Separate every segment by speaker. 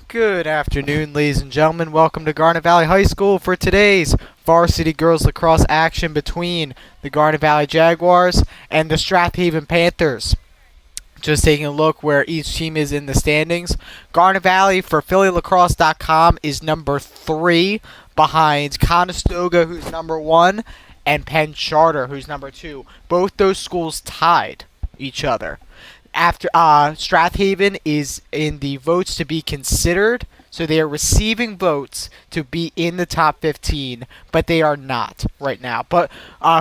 Speaker 1: Good afternoon, ladies and gentlemen. Welcome to Garnet Valley High School for today's varsity girls lacrosse action between the Garnet Valley Jaguars and the Strath Panthers. Just taking a look where each team is in the standings. Garnet Valley for PhillyLacrosse.com is number 3 behind Conestoga, who's number 1, and Penn Charter, who's number 2. Both those schools tied each other. After Strath is in the votes to be considered, so they are receiving votes to be in the top 15, but they are not right now. But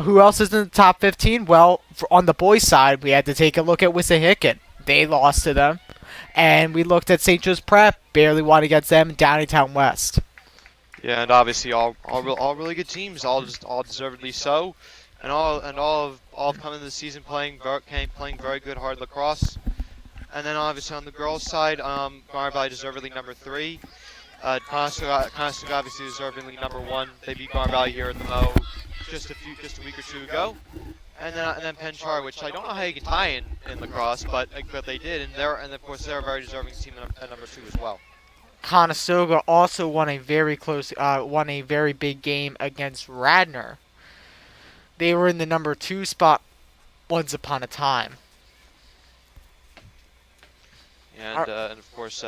Speaker 1: who else is in the top 15? Well, on the boys' side, we had to take a look at Wissahickon. They lost to them. And we looked at St. Joe's Prep, barely won against them, Downingtown West.
Speaker 2: Yeah, and obviously all really good teams, all deservedly so, and all coming into the season playing very good hard lacrosse. And then obviously on the girls' side, Garnet Valley deservedly number 3. Conestoga obviously deservedly number 1. They beat Garnet Valley here at the Mo just a week or two ago. And then Penn Charter, which I don't know how you can tie in lacrosse, but they did, and of course they're a very deserving team at number 2 as well.
Speaker 1: Conestoga also won a very big game against Radnor. They were in the number 2 spot once upon a time.
Speaker 2: And of course,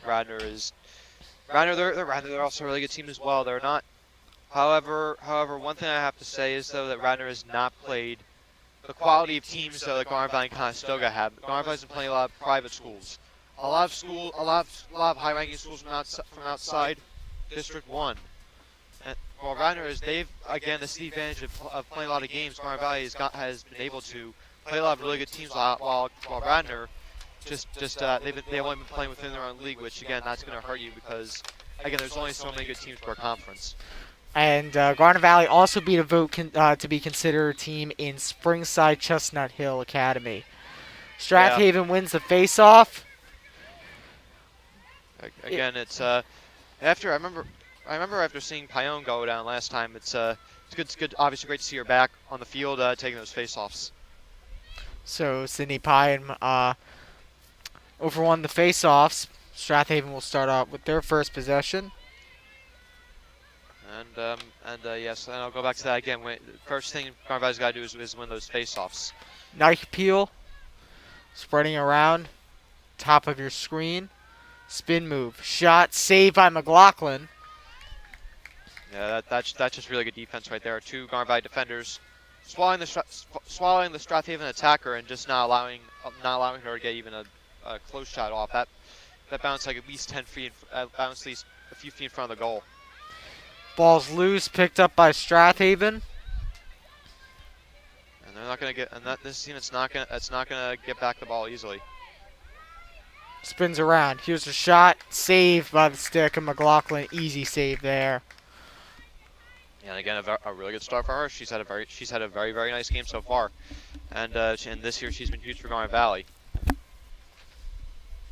Speaker 2: Radnor is they're also a really good team as well. They're not. However, one thing I have to say is though that Radnor has not played the quality of teams that Garnet Valley and Conestoga have. Garnet Valley's been playing a lot of private schools, a lot of high-ranking schools from outside District 1. And while Radnor this is the advantage of playing a lot of games. Garnet Valley has been able to play a lot of really good teams while Radnor they've only been playing within their own league, which again that's going to hurt you because again there's only so many good teams per conference.
Speaker 1: And Garnet Valley also beat a vote to be considered a team in Springside Chestnut Hill Academy. Strath wins the face-off.
Speaker 2: Again, it's after I remember after seeing Pione go down last time, it's good. Obviously, great to see her back on the field taking those face-offs.
Speaker 1: So Sydney Pione overwon the face-offs. Strath will start out with their first possession.
Speaker 2: Yes, and I'll go back to that again. First thing Garnet Valley's got to do is win those face-offs.
Speaker 1: Nike peel, spreading around, top of your screen, spin move, shot, saved by McLaughlin.
Speaker 2: Yeah, that's just really good defense right there. 2 Garnet Valley defenders swallowing the Strathaven attacker and just not allowing her to get even a close shot off. That bounced like at least 10 feet, bounced at least a few feet in front of the goal.
Speaker 1: Ball's loose, picked up by Strathaven.
Speaker 2: And they're not gonna get, this team it's not gonna get back the ball easily.
Speaker 1: Spins around. Here's a shot, saved by the stick of McLaughlin. Easy save there.
Speaker 2: And again, a really good start for her. She's had a very very nice game so far, and this year she's been huge for Garnet Valley.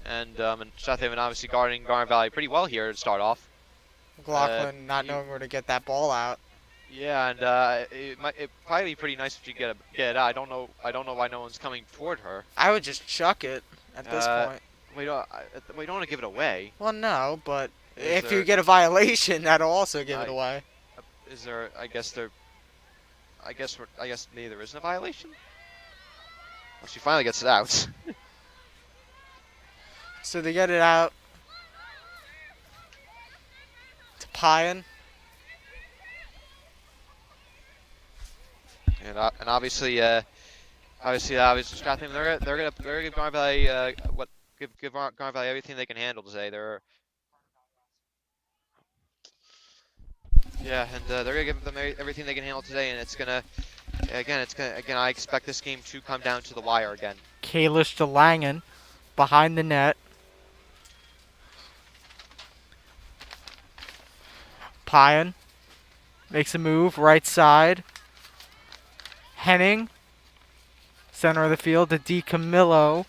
Speaker 2: And Strathaven obviously guarding Garnet Valley pretty well here to start off.
Speaker 1: McLaughlin not knowing where to get that ball out.
Speaker 2: Yeah, and it probably be pretty nice if you get it out. I don't know why no one's coming toward her.
Speaker 1: I would just chuck it at this point.
Speaker 2: We don't want to give it away.
Speaker 1: Well, no, but if you get a violation, that'll also give it away.
Speaker 2: Is there? I guess maybe there isn't a violation. Well, she finally gets it out.
Speaker 1: So they get it out to Pione.
Speaker 2: And obviously Stratham, they're gonna give Garnet Valley give Garnet Valley everything they can handle today. They're gonna give them everything they can handle today, and I expect this game to come down to the wire again.
Speaker 1: Kalish to Langen, behind the net. Pione makes a move, right side. Henning, center of the field to DiCamillo.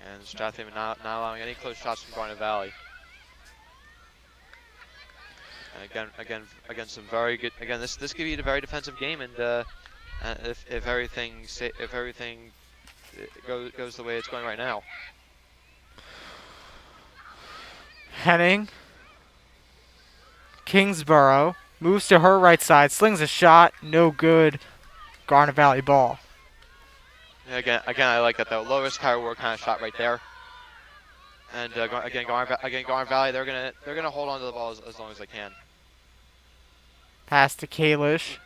Speaker 2: And Stratham not allowing any close shots from Garnet Valley. And again, some very good. Again, this could be a very defensive game, and if everything goes the way it's going right now.
Speaker 1: Henning. Kingsborough moves to her right side, slings a shot, no good. Garnet Valley ball.
Speaker 2: Yeah, again, I like that though. Low risk, high reward kind of shot right there. And Garnet Valley, they're gonna hold on to the ball as long as they can.
Speaker 1: Pass to Kalish.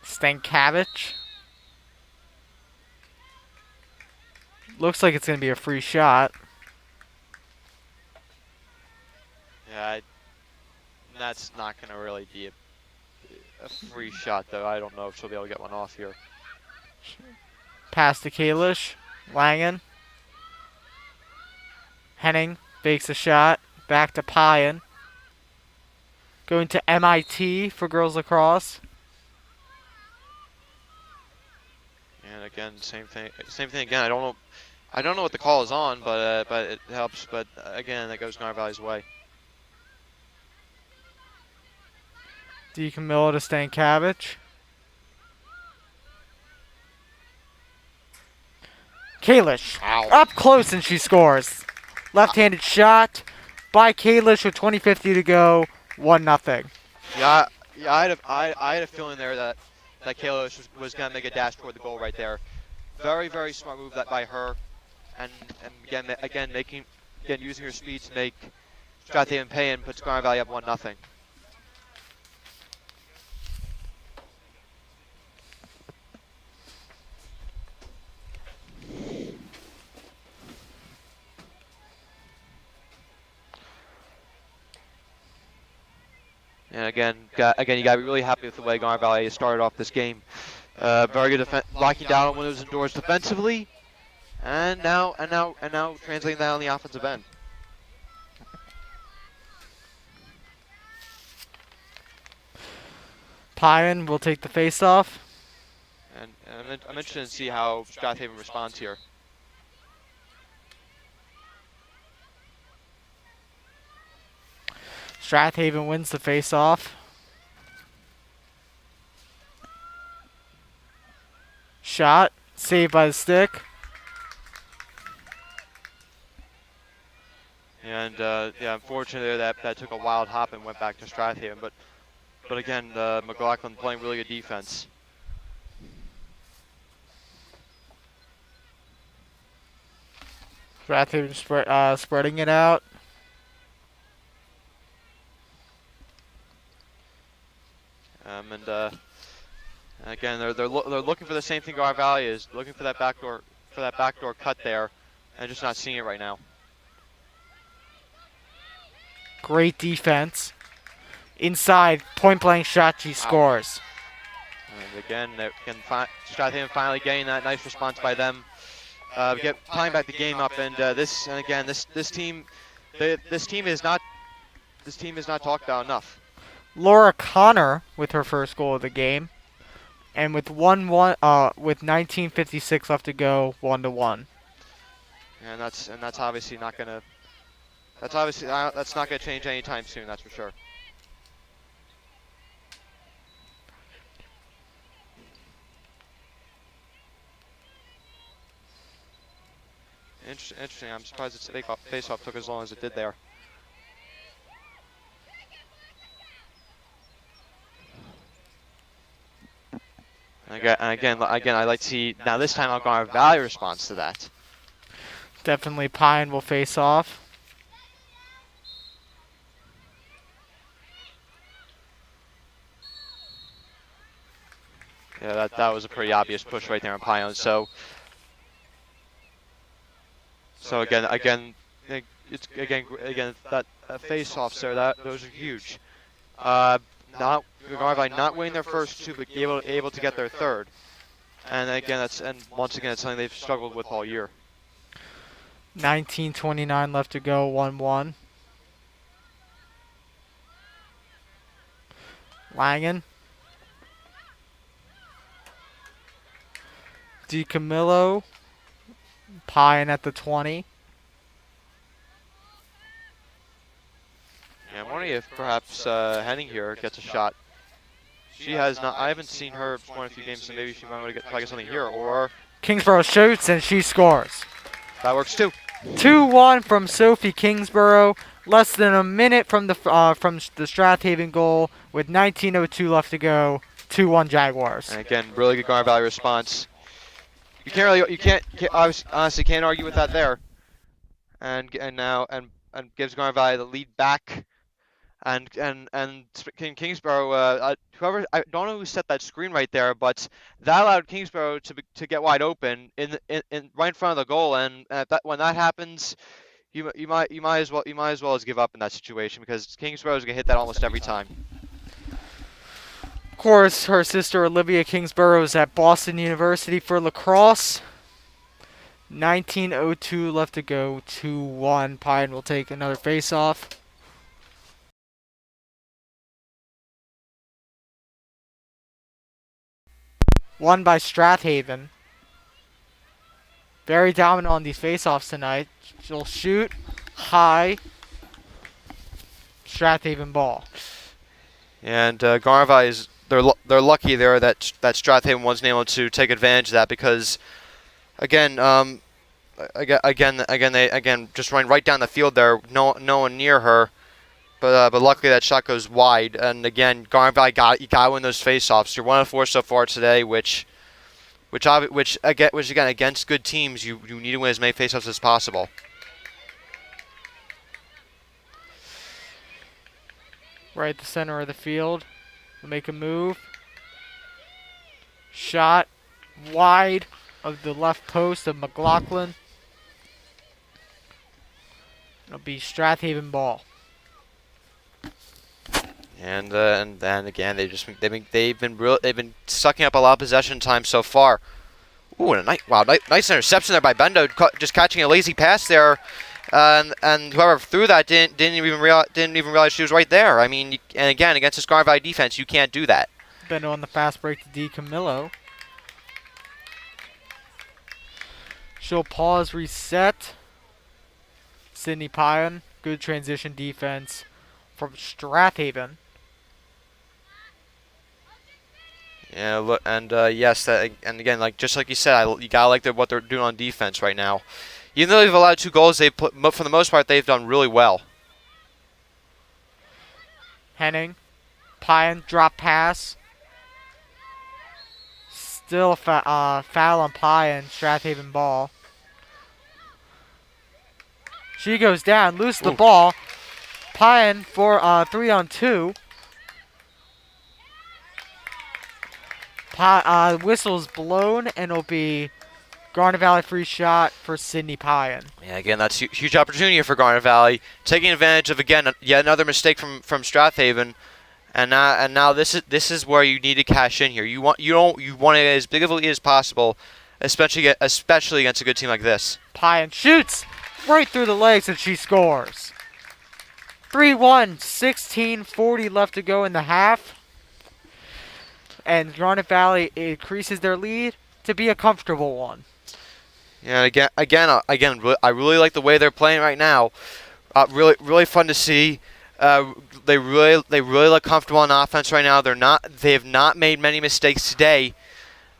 Speaker 1: Stankiewicz. Looks like it's going to be a free shot.
Speaker 2: Yeah, that's not gonna really be a free shot though. I don't know if she'll be able to get one off here.
Speaker 1: Pass to Kalish. Langen. Henning fakes a shot. Back to Pyan. Going to MIT for girls lacrosse.
Speaker 2: And again, same thing again. I don't know what the call is on, but it helps. But again, that goes Garnet Valley's way.
Speaker 1: DeCamillo to Stankiewicz. Kalish.
Speaker 2: Ow.
Speaker 1: Up close and she scores. Left-handed shot by Kalish with 20:50 to go. 1-0.
Speaker 2: Yeah, I had a feeling there that Kayla was gonna make a dash toward the goal right there. Very smart move by her, and again using her speed to make Strath pay and puts Garnet Valley up 1-0. And again, you gotta be really happy with the way Garnet Valley started off this game. Very good locking down on windows and doors defensively, and now translating that on the offensive end.
Speaker 1: Pyan will take the face-off.
Speaker 2: And I'm interested to see how Strath responds here.
Speaker 1: Strathaven wins the face-off. Shot. Saved by the stick.
Speaker 2: And yeah, unfortunately that took a wild hop and went back to Strathaven. But again, McLaughlin playing really good defense.
Speaker 1: Strathaven spreading it out.
Speaker 2: And again, they're looking for the same thing Garnet Valley is, looking for that backdoor cut there, and just not seeing it right now.
Speaker 1: Great defense. Inside, point-blank shot, she scores.
Speaker 2: And again, Strathaven finally getting that nice response by them. Tying back the game up, and this team is not talked about enough.
Speaker 1: Laura Connor with her first goal of the game, and with 19:56 left to go, 1-1.
Speaker 2: And that's obviously not gonna change anytime soon. That's for sure. Interesting. I'm surprised its face-off took as long as it did there. Again, I like to see now this time how Garnet Valley responds to that.
Speaker 1: Definitely Pine will face off.
Speaker 2: Yeah, that was a pretty obvious push right there on Pine. So again, it's that face-offs there. Those are huge. Garnet Valley not winning their first two, but able to get their third. And again, once again, it's something they've struggled with all year.
Speaker 1: 19:29 left to go, 1-1. Langen. DeCamillo. Pine at the 20.
Speaker 2: Yeah, I'm wondering if perhaps Henning here gets a shot. She has not. I haven't seen her score in a few games, so maybe she might want to try to get something here. Or
Speaker 1: Kingsborough shoots and she scores.
Speaker 2: that works too.
Speaker 1: 2-1 from Sophie Kingsborough. Less than a minute from the Strath Haven goal with 19:02 left to go. 2-1 Jaguars.
Speaker 2: And again, really good Garnet Valley response. You honestly can't argue with that there. And gives Garnet Valley the lead back. And Kingsborough, whoever, I don't know who set that screen right there, but that allowed Kingsborough to get wide open in right in front of the goal. And when that happens, you might as well give up in that situation, because Kingsborough is gonna hit that almost every time.
Speaker 1: Of course, her sister Olivia Kingsborough is at Boston University for lacrosse. 19:02 left to go. 2-1. Pine will take another face-off. Won by Strath Haven. Very dominant on these face-offs tonight. She'll shoot high. Strath Haven ball.
Speaker 2: And Garnet Valley is they're lucky there that Strath Haven wasn't able to take advantage of that, because again just running right down the field there, no one near her. But luckily that shot goes wide, and again Garnet Valley you got to win those face-offs. You're 1 of 4 so far today, which again against good teams you need to win as many face-offs as possible.
Speaker 1: Right at the center of the field. We'll make a move. Shot wide of the left post of McLaughlin. It'll be Strath Haven ball.
Speaker 2: And then again they've been sucking up a lot of possession time so far. Ooh, and nice interception there by Bendo, just catching a lazy pass there. And whoever threw that didn't even realize she was right there. I mean, and again against this Garnet Valley defense, you can't do that.
Speaker 1: Bendo on the fast break to D. Camillo. She'll pause, reset. Sydney Pyon, good transition defense from Strath Haven.
Speaker 2: Yeah, look, and yes, and again, just like you said, you gotta like what they're doing on defense right now. Even though they've allowed 2 goals, for the most part they've done really well.
Speaker 1: Henning, Pyon, drop pass. Still a foul on Pyon, Strath Haven ball. She goes down, loses the ball. Pyon for 3-on-2. Whistle's blown, and it'll be Garnet Valley free shot for Sydney Pyon.
Speaker 2: Yeah, again, that's a huge opportunity for Garnet Valley, taking advantage of yet another mistake from Strath Haven, and now this is where you need to cash in here. You want it as big of a lead as possible, especially against a good team like this.
Speaker 1: Pyon shoots right through the legs, and she scores. 3-1, 16:40 left to go in the half. And Garnet Valley increases their lead to be a comfortable one.
Speaker 2: Yeah, I really like the way they're playing right now. Really fun to see. They really look comfortable on offense right now. They have not made many mistakes today,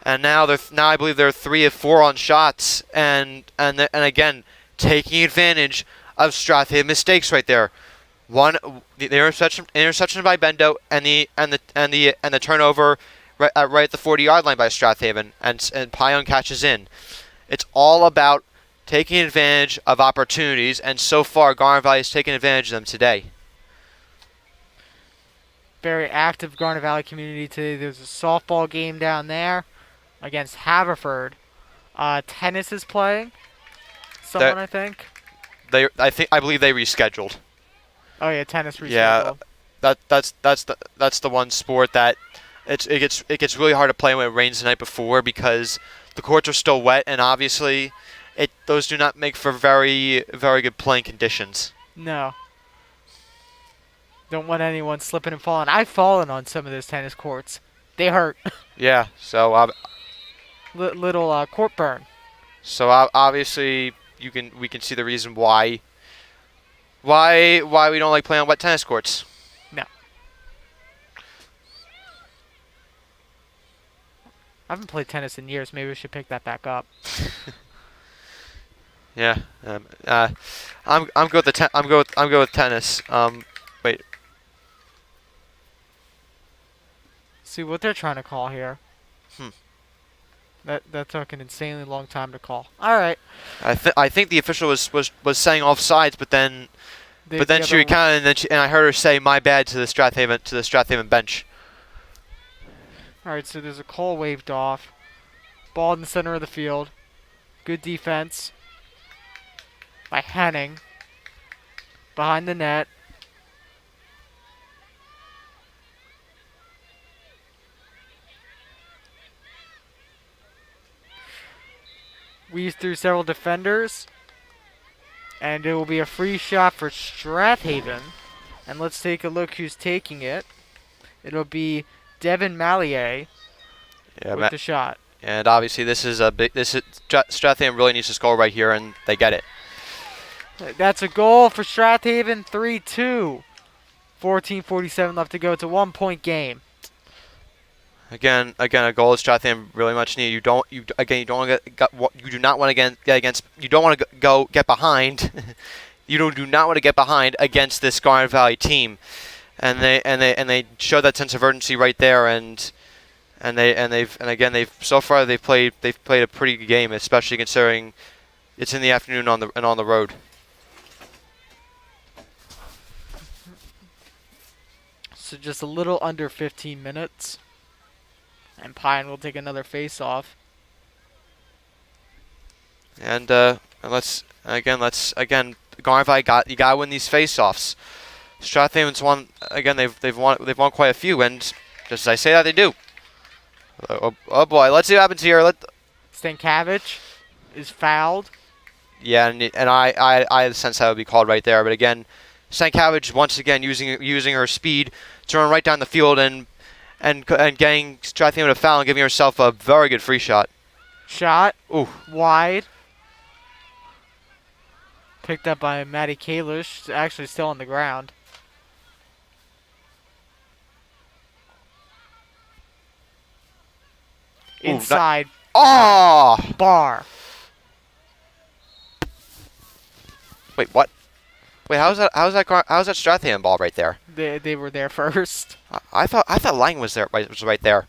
Speaker 2: and now I believe they're 3 of 4 on shots, and again taking advantage of Strath Haven mistakes right there. The interception by Bendo, and the turnover right at the 40-yard line by Strath Haven, and Pyon catches in. It's all about taking advantage of opportunities, and so far Garnet Valley has taken advantage of them today.
Speaker 1: Very active Garnet Valley community today. There's a softball game down there against Haverford. Tennis is playing. I think.
Speaker 2: I believe they rescheduled.
Speaker 1: Oh yeah, tennis rescheduled.
Speaker 2: Yeah, that's the one sport that it gets really hard to play when it rains the night before, because the courts are still wet, and obviously those do not make for very good playing conditions.
Speaker 1: No. Don't want anyone slipping and falling. I've fallen on some of those tennis courts. They hurt.
Speaker 2: Yeah, so
Speaker 1: little court burn.
Speaker 2: So obviously we can see the reason why we don't like playing on wet tennis courts.
Speaker 1: No. haven't played tennis in years. Maybe we should pick that back up.
Speaker 2: Yeah. I'm good with I'm good with tennis. Wait.
Speaker 1: See what they're trying to call here.
Speaker 2: Hmm.
Speaker 1: That took an insanely long time to call. All right.
Speaker 2: I think the official was saying offsides, but then she recounted, and then I heard her say "my bad" to the Strathaven bench.
Speaker 1: All right. So there's a call waved off. Ball in the center of the field. Good defense by Henning. Behind the net. Weaves through several defenders. And it will be a free shot for Strathaven. And let's take a look who's taking it. It'll be Devin Mallier with the shot.
Speaker 2: And obviously Strathaven really needs to score right here, and they get it.
Speaker 1: That's a goal for Strathaven, 3-2. 14:47 left to go. It's a 1-point game.
Speaker 2: Again, a goal is Strathaven really much needed. You do not want to get behind. You do not want to get behind against this Garnet Valley team, and they show that sense of urgency right there, and they've so far they've played a pretty good game, especially considering it's in the afternoon on the road.
Speaker 1: So just a little under 15 minutes. And Pine will take another face-off.
Speaker 2: And let's Garnet Valley you gotta win these face-offs. Strathaven's won again. They've won quite a few, and just as I say that, they do. Oh boy, let's see what happens here.
Speaker 1: Stankiewicz is fouled.
Speaker 2: Yeah, and I had a sense that would be called right there, but again, Stankiewicz once again using her speed to run right down the field and getting Strathaven a foul and giving herself a very good free shot.
Speaker 1: Shot.
Speaker 2: Ooh.
Speaker 1: Wide. Picked up by Maddie Kalish. Actually still on the ground. Inside.
Speaker 2: Oh!
Speaker 1: Bar.
Speaker 2: Wait, what? Wait, how's that Strathaven ball right there?
Speaker 1: They were there first.
Speaker 2: I thought Lang was there. Was right there.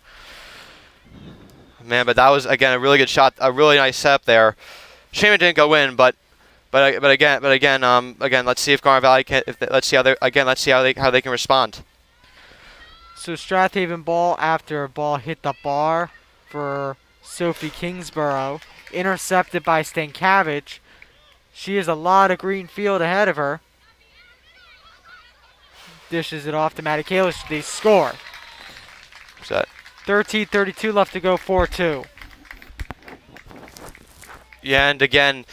Speaker 2: Man, but that was again a really good shot, a really nice setup there. Shame it didn't go in, but again, let's see if Garnet Valley can. Let's see how they can respond.
Speaker 1: So Strathaven ball after a ball hit the bar for Sophie Kingsborough, intercepted by Stankiewicz. She has a lot of green field ahead of her. Dishes it off to Maddie Kalish. They score.
Speaker 2: What's that?
Speaker 1: 13:32 left to go. 4-2.
Speaker 2: Yeah, and again,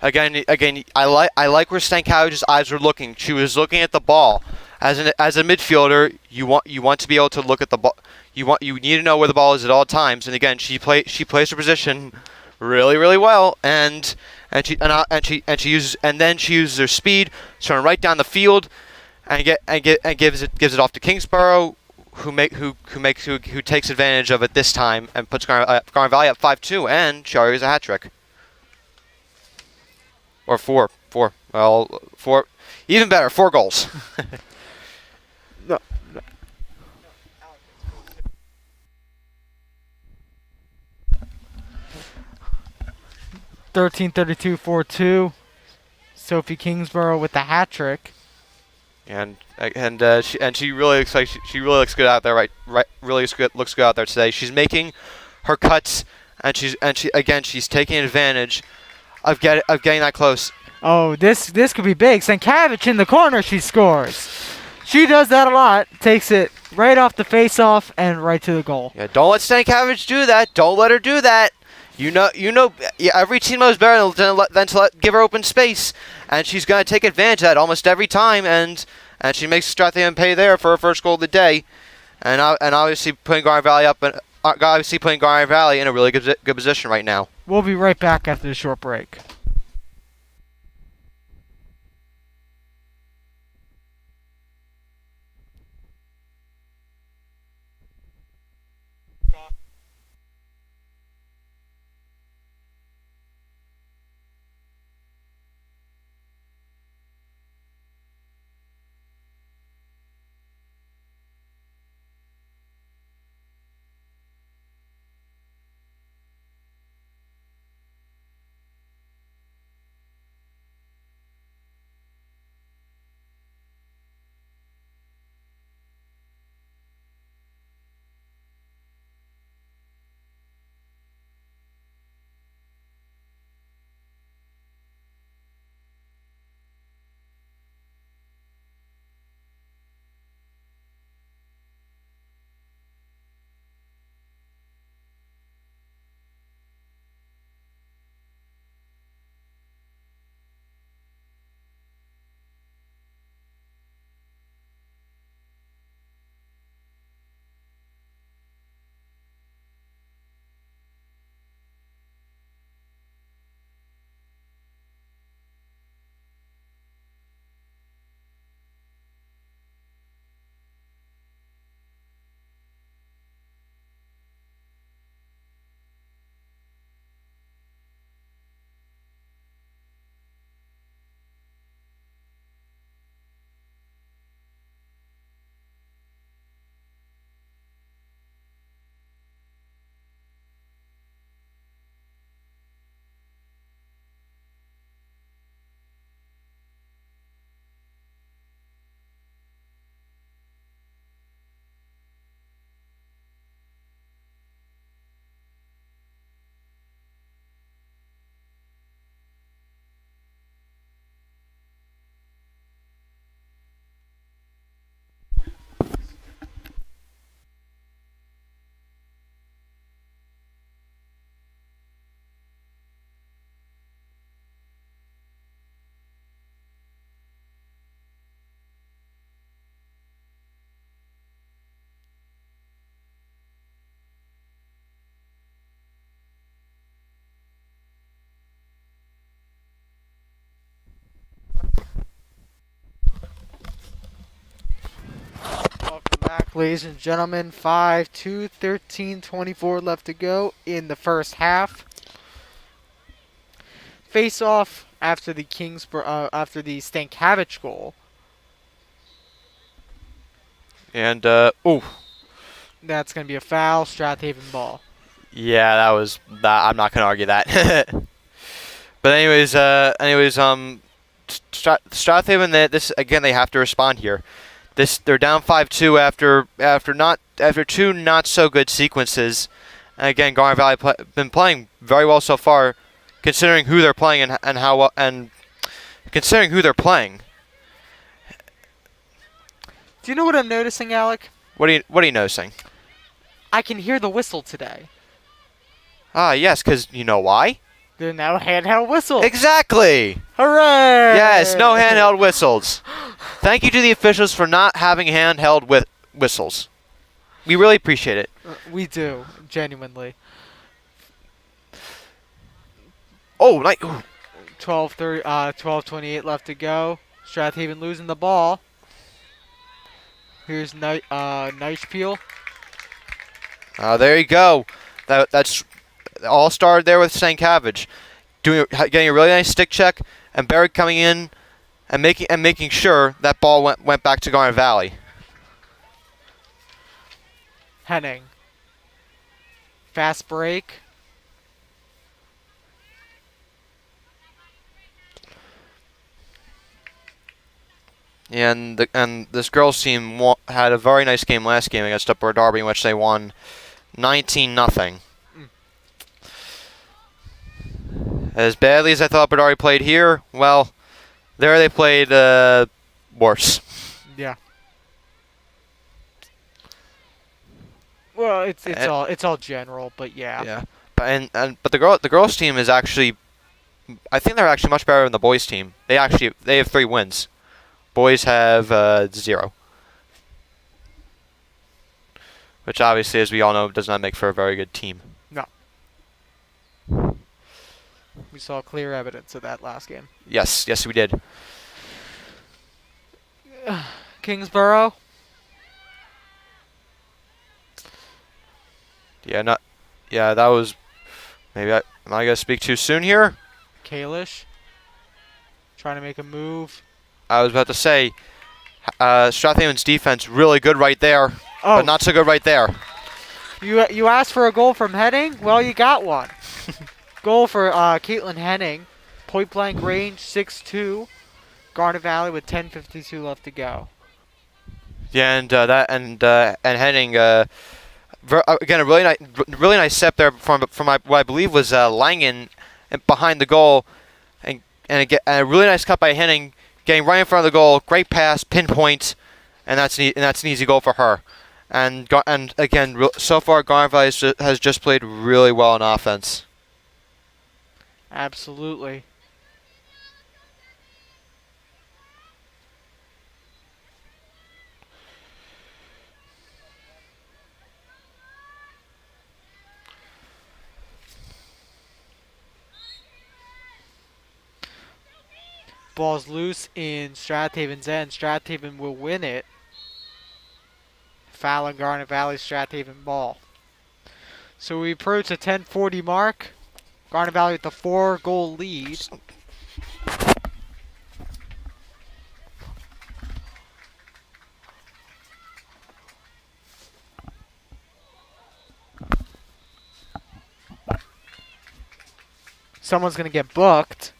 Speaker 2: I like where Stankiewicz's eyes were looking. She was looking at the ball. As a midfielder, you want to be able to look at the ball. You need to know where the ball is at all times. And again, she plays her position really, really well, and she uses her speed to run right down the field, and gives it off to Kingsborough, who takes advantage of it this time and puts Garnet Valley up 5-2, and she already has a hat trick. Or four. Well, four, even better, 4 goals.
Speaker 1: No. 13:32, 4-2. Sophie Kingsborough with the hat trick.
Speaker 2: And she really looks good out there. Right, really looks good out there today. She's making her cuts, and she's taking advantage of getting that close.
Speaker 1: Oh, this could be big. Stankiewicz in the corner. She scores. She does that a lot. Takes it right off the face-off and right to the goal.
Speaker 2: Yeah, don't let Stankiewicz do that. Don't let her do that. You know. Yeah, every team knows better than to give her open space, and she's gonna take advantage of that almost every time. And she makes Strathaven pay there for her first goal of the day, and obviously putting Garnet Valley in a really good position right now.
Speaker 1: We'll be right back after the short break. Back, ladies and gentlemen. 5-2, 13:24 left to go in the first half. Face off after the after the Stankiewicz goal.
Speaker 3: And ooh,
Speaker 1: That's going to be a foul. Strathaven ball.
Speaker 3: yeah, that was that. I'm not gonna argue that. But Strathaven. This again, they have to respond here. They're down 5-2 after two not so good sequences. And again, Garnet Valley been playing very well so far, considering who they're playing and how well, and considering who they're playing.
Speaker 1: Do you know what I'm noticing, Alec?
Speaker 3: What are you noticing?
Speaker 1: I can hear the whistle today.
Speaker 3: Ah, yes, because you know why?
Speaker 1: There are now handheld whistles.
Speaker 3: Exactly.
Speaker 1: Hooray!
Speaker 3: Yes, no handheld whistles. Thank you to the officials for not having handheld whistles. We really appreciate it.
Speaker 1: We do, genuinely.
Speaker 3: Oh, nice.
Speaker 1: 12:28 left to go. Strathaven losing the ball. Here's Neichpeel.
Speaker 3: There you go. That's all started there with Stankiewicz getting a really nice stick check, and Barry coming in and making sure that ball went back to Garnet Valley.
Speaker 1: Henning. Fast break.
Speaker 3: And this girls team had a very nice game last game against Upper Darby, in which they won 19-0. As badly as I thought Upper Darby played here, well, there they played worse.
Speaker 1: Yeah. Well, it's all general, but yeah.
Speaker 3: Yeah. But the girls team is actually, I think they're actually much better than the boys team. They have 3 wins. Boys have 0. Which obviously, as we all know, does not make for a very good team.
Speaker 1: No. We saw clear evidence of that last game.
Speaker 3: Yes, we did.
Speaker 1: Kingsborough.
Speaker 3: Yeah, that was. Am I gonna speak too soon here?
Speaker 1: Kalish. Trying to make a move.
Speaker 3: I was about to say, Strathaven's defense really good right there, but not so good right there.
Speaker 1: You asked for a goal from Henning? Well, you got one. Goal for Caitlin Henning. Point blank range, 6-2. Garnet Valley with 10:52 left to go.
Speaker 3: Yeah, and Henning, again a really nice step there from what I believe was Langen behind the goal, and a really nice cut by Henning, getting right in front of the goal. Great pass, pinpoint, and that's an easy goal for her. And again, so far Garnet Valley has just played really well on offense.
Speaker 1: Absolutely. Ball's loose in Strathaven's end. Strathaven will win it. Foul on Garnet Valley, Strathaven ball. So we approach the 10:40 mark. Garnet Valley with the 4-goal lead. Someone's going to get booked.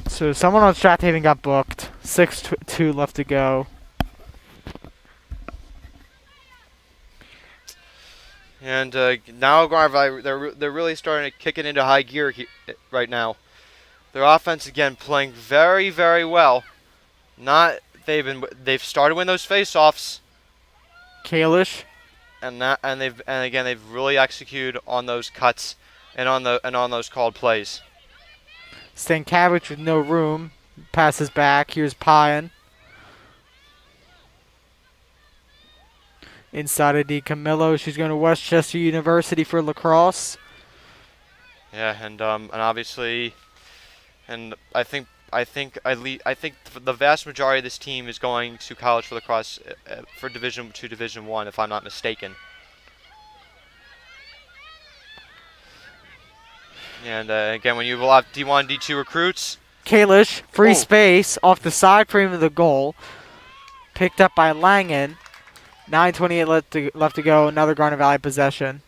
Speaker 1: So someone on Strathaven got booked. 6-2 left to go.
Speaker 3: And now Garnet Valley, they're really starting to kick it into high gear right now. Their offense again playing very, very well. They've started winning those face-offs.
Speaker 1: Kalish.
Speaker 3: And they've really executed on those cuts and on those called plays.
Speaker 1: Stankiewicz with no room. Passes back. Here's Pyan. Inside of DiCamillo. She's going to Westchester University for lacrosse.
Speaker 3: Yeah, and obviously, and I think the vast majority of this team is going to college for lacrosse for Division 2, Division 1, if I'm not mistaken. And again, when you will have D1, D2 recruits,
Speaker 1: Kalish, free
Speaker 3: Oh.
Speaker 1: space off the side frame of the goal. Picked up by Langen. 9:28 left to go. Another Garnet Valley possession.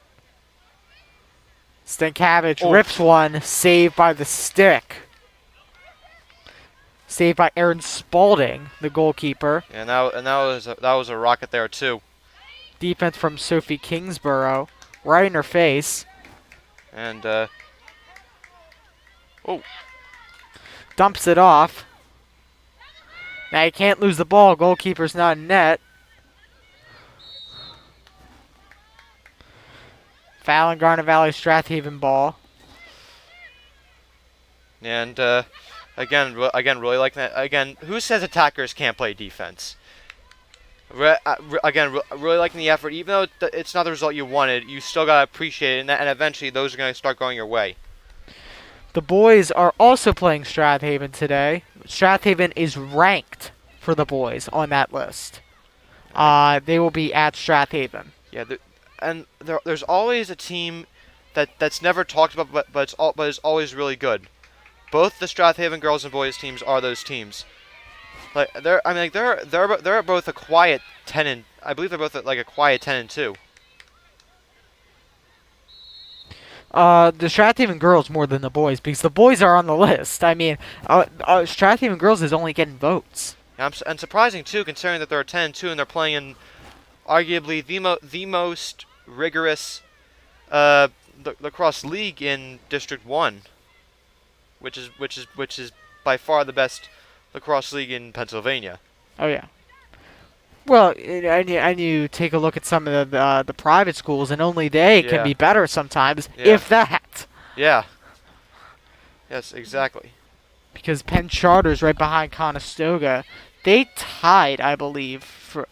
Speaker 1: Stankiewicz
Speaker 3: Oh.
Speaker 1: rips one. Saved by the stick. Saved by Aaron Spalding, the goalkeeper.
Speaker 3: and that was a rocket there too.
Speaker 1: Defense from Sophie Kingsborough. Right in her face.
Speaker 3: And
Speaker 1: Dumps it off. Now you can't lose the ball. Goalkeeper's not in net. Foul in Garnet Valley Strathaven ball.
Speaker 3: and again, really like that. Again, who says attackers can't play defense? Really liking the effort, even though it's not the result you wanted. You still gotta appreciate it, and eventually those are gonna start going your way.
Speaker 1: The boys are also playing Strathaven today. Strathaven is ranked for the boys on that list. They will be at Strathaven.
Speaker 3: Yeah, there's always a team that's never talked about, but is always really good. Both the Strathaven girls and boys teams are those teams. Like they're both a quiet 10 and I believe they're both like a quiet 10 and 2.
Speaker 1: The Strathaven girls more than the boys because the boys are on the list. I mean, Strathaven girls is only getting votes.
Speaker 3: And surprising too, considering that they're a 10 and 2 and they're playing in arguably the most rigorous lacrosse league in District 1, which is by far the best lacrosse league in Pennsylvania.
Speaker 1: Oh yeah. Well, and you take a look at some of the private schools, and only they can
Speaker 3: Yeah.
Speaker 1: be better sometimes,
Speaker 3: Yeah.
Speaker 1: if that.
Speaker 3: Yeah. Yes, exactly.
Speaker 1: Because Penn Charter's right behind Conestoga. They tied, I believe, for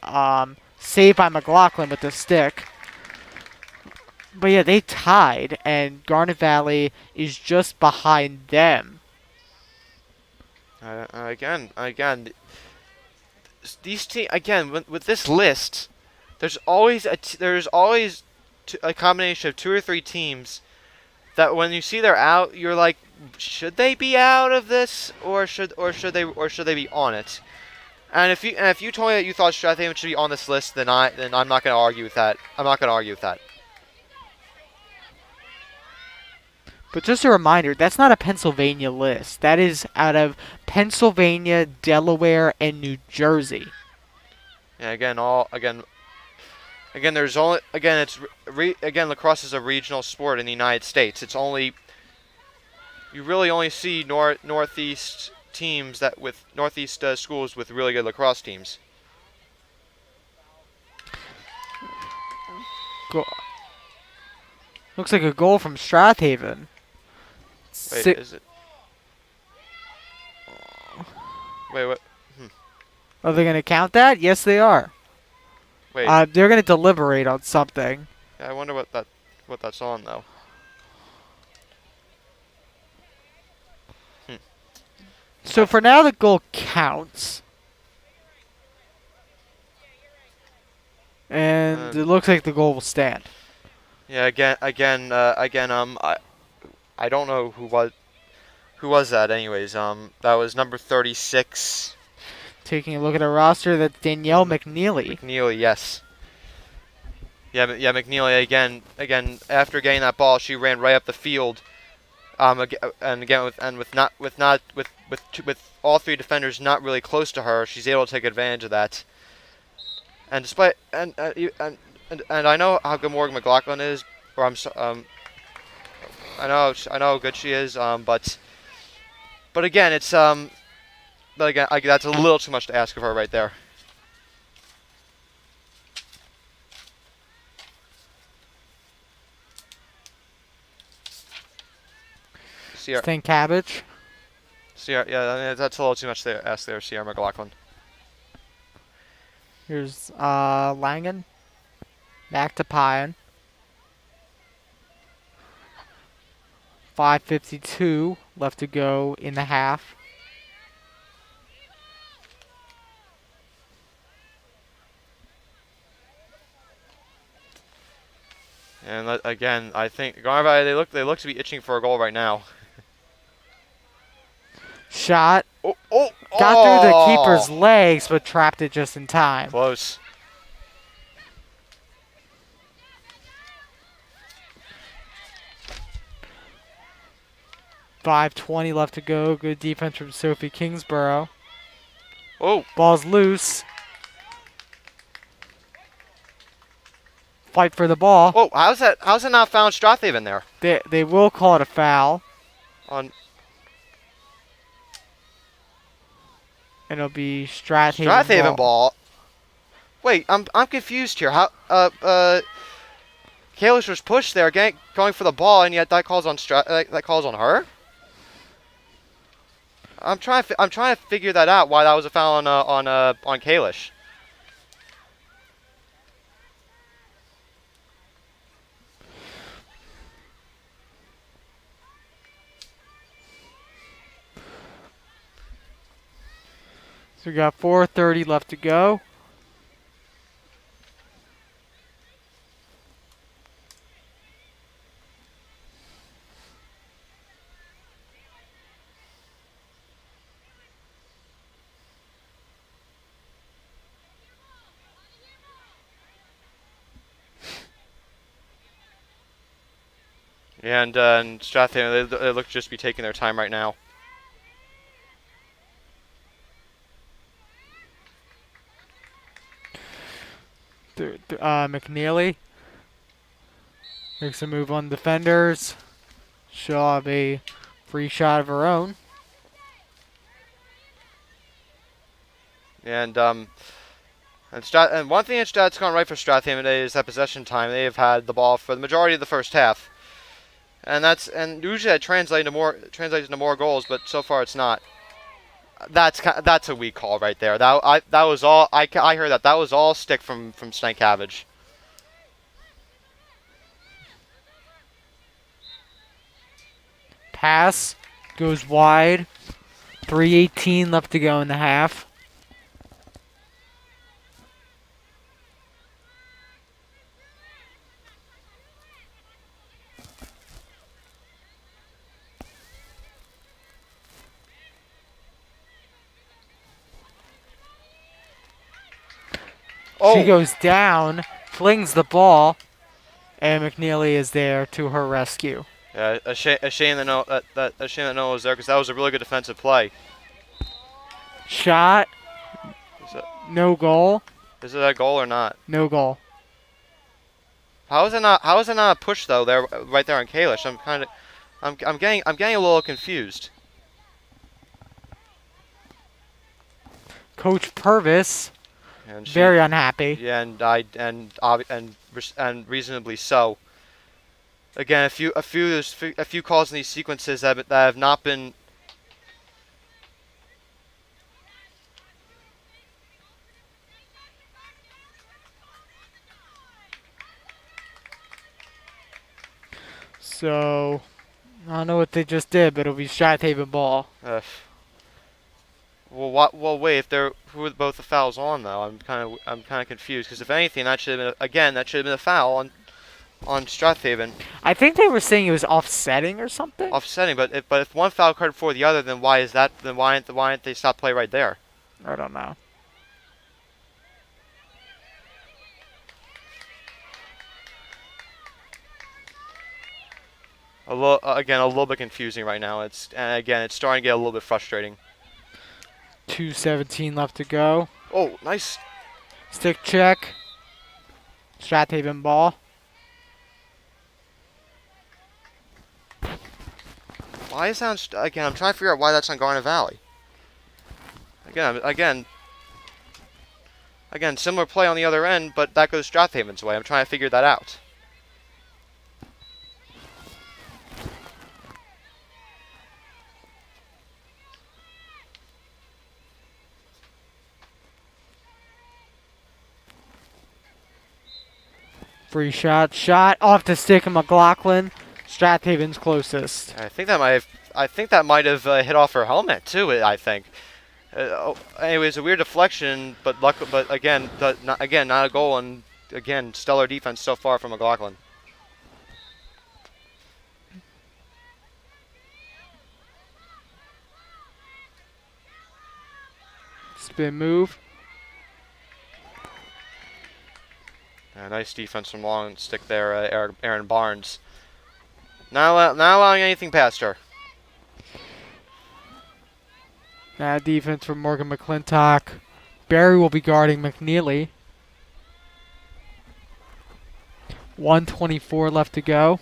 Speaker 1: saved by McLaughlin with the stick. But yeah, they tied, and Garnet Valley is just behind them.
Speaker 3: Again, these teams again with this list, there's always a combination of 2 or 3 teams that when you see they're out, you're like, should they be out of this, or should they be on it? And if you told me that you thought Strathaven should be on this list, then I'm not going to argue with that. I'm not going to argue with that.
Speaker 1: But just a reminder, that's not a Pennsylvania list. That is out of Pennsylvania, Delaware, and New Jersey.
Speaker 3: Yeah, again, there's only lacrosse is a regional sport in the United States. It's only you really only see northeast teams that with northeast schools with really good lacrosse teams.
Speaker 1: Looks like a goal from Strathaven.
Speaker 3: Wait, is it? Wait, what?
Speaker 1: Are they going to count that? Yes, they are.
Speaker 3: Wait.
Speaker 1: They're going to deliberate on something.
Speaker 3: Yeah, I wonder what that's on though.
Speaker 1: So for now, the goal counts. And it looks like the goal will stand.
Speaker 3: Yeah, I don't know who was that anyways. That was number 36.
Speaker 1: Taking a look at our roster, that's Danielle McNeely.
Speaker 3: McNeely, yes. Yeah, McNeely again. After getting that ball, she ran right up the field. With all 3 defenders not really close to her, she's able to take advantage of that. And despite and I know how good Morgan McLaughlin is, or I know how good she is. But again, that's a little too much to ask of her right there.
Speaker 1: Stankiewicz.
Speaker 3: Sierra, yeah, I mean, that's a little too much to ask there, Sierra McLaughlin.
Speaker 1: Here's Langen. Back to Pine. 5:52 left to go in the half.
Speaker 3: And again, I think Garnet Valley they look to be itching for a goal right now.
Speaker 1: Shot.
Speaker 3: Oh, oh,
Speaker 1: Got through the keeper's
Speaker 3: oh!
Speaker 1: legs, but trapped it just in time.
Speaker 3: Close.
Speaker 1: 5:20 left to go. Good defense from Sophie Kingsborough.
Speaker 3: Oh,
Speaker 1: Ball's loose. Fight for the ball.
Speaker 3: oh! How's it not found Strathaven there?
Speaker 1: They will call it a foul.
Speaker 3: On
Speaker 1: And it'll be Strathaven
Speaker 3: Strathaven ball. Wait, I'm confused here. How Kalish was pushed there, going for the ball, and yet that calls on that calls on her. I'm trying to figure that out. Why that was a foul on Kalish.
Speaker 1: So we got 4:30 left to go.
Speaker 3: And Strathaven, they look to just be taking their time right now.
Speaker 1: McNeely makes a move on defenders. She'll have a free shot of her own.
Speaker 3: And one thing that's gone right for Strathaven today is that possession time. They have had the ball for the majority of the first half, and usually that translates into more goals, but so far it's not. That's a weak call right there. That was all I heard. That was all stick from Snake Cabbage.
Speaker 1: Pass goes wide. 3:18 left to go in the half.
Speaker 3: Oh.
Speaker 1: She goes down, flings the ball, and McNeely is there to her rescue.
Speaker 3: Yeah, a shame that Noah was there because that was a really good defensive play.
Speaker 1: Shot. No goal.
Speaker 3: Is it a goal or not?
Speaker 1: No goal.
Speaker 3: How is it not a push though? There, right there on Kalish. I'm getting a little confused.
Speaker 1: Coach Purvis,
Speaker 3: And
Speaker 1: very unhappy.
Speaker 3: Yeah, and reasonably so. Again, a few calls in these sequences that have not been.
Speaker 1: So, I don't know what they just did, but it'll be Strathaven ball.
Speaker 3: Well, wait. If who were both the fouls on though? I'm kind of confused because if anything, that should have been a foul on Strathaven.
Speaker 1: I think they were saying it was offsetting or something.
Speaker 3: Offsetting, but if one foul occurred before the other, then why is that? Then why aren't they stop play right there?
Speaker 1: I don't know.
Speaker 3: A little bit confusing right now. It's starting to get a little bit frustrating.
Speaker 1: 2:17 left to go.
Speaker 3: Oh, nice.
Speaker 1: Stick check. Strathaven ball.
Speaker 3: Why is that again? I'm trying to figure out why that's on Garnet Valley. Again, similar play on the other end, but that goes Strathaven's way. I'm trying to figure that out.
Speaker 1: Free shot. Shot off the stick of McLaughlin. Strathaven's closest.
Speaker 3: I think that might have hit off her helmet too. I think. Anyways, a weird deflection, but again, not a goal, and again, stellar defense so far from McLaughlin.
Speaker 1: Spin move.
Speaker 3: Nice defense from long stick there, Aaron Barnes. Not allowing anything past her.
Speaker 1: Defense from Morgan McClintock. Barry will be guarding McNeely. 1:24 left to go.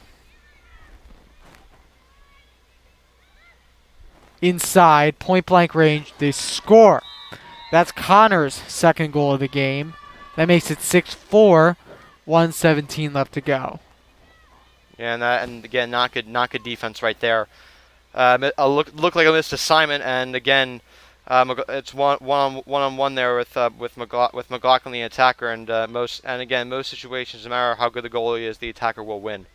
Speaker 1: Inside, point blank range, they score. That's Connor's second goal of the game. That makes it 6-4, 1:17 left to go.
Speaker 3: Yeah, and again, not good defense right there. Looked like a missed assignment, and again, it's one on one there with McLaughlin the attacker, and most situations, no matter how good the goalie is, the attacker will win.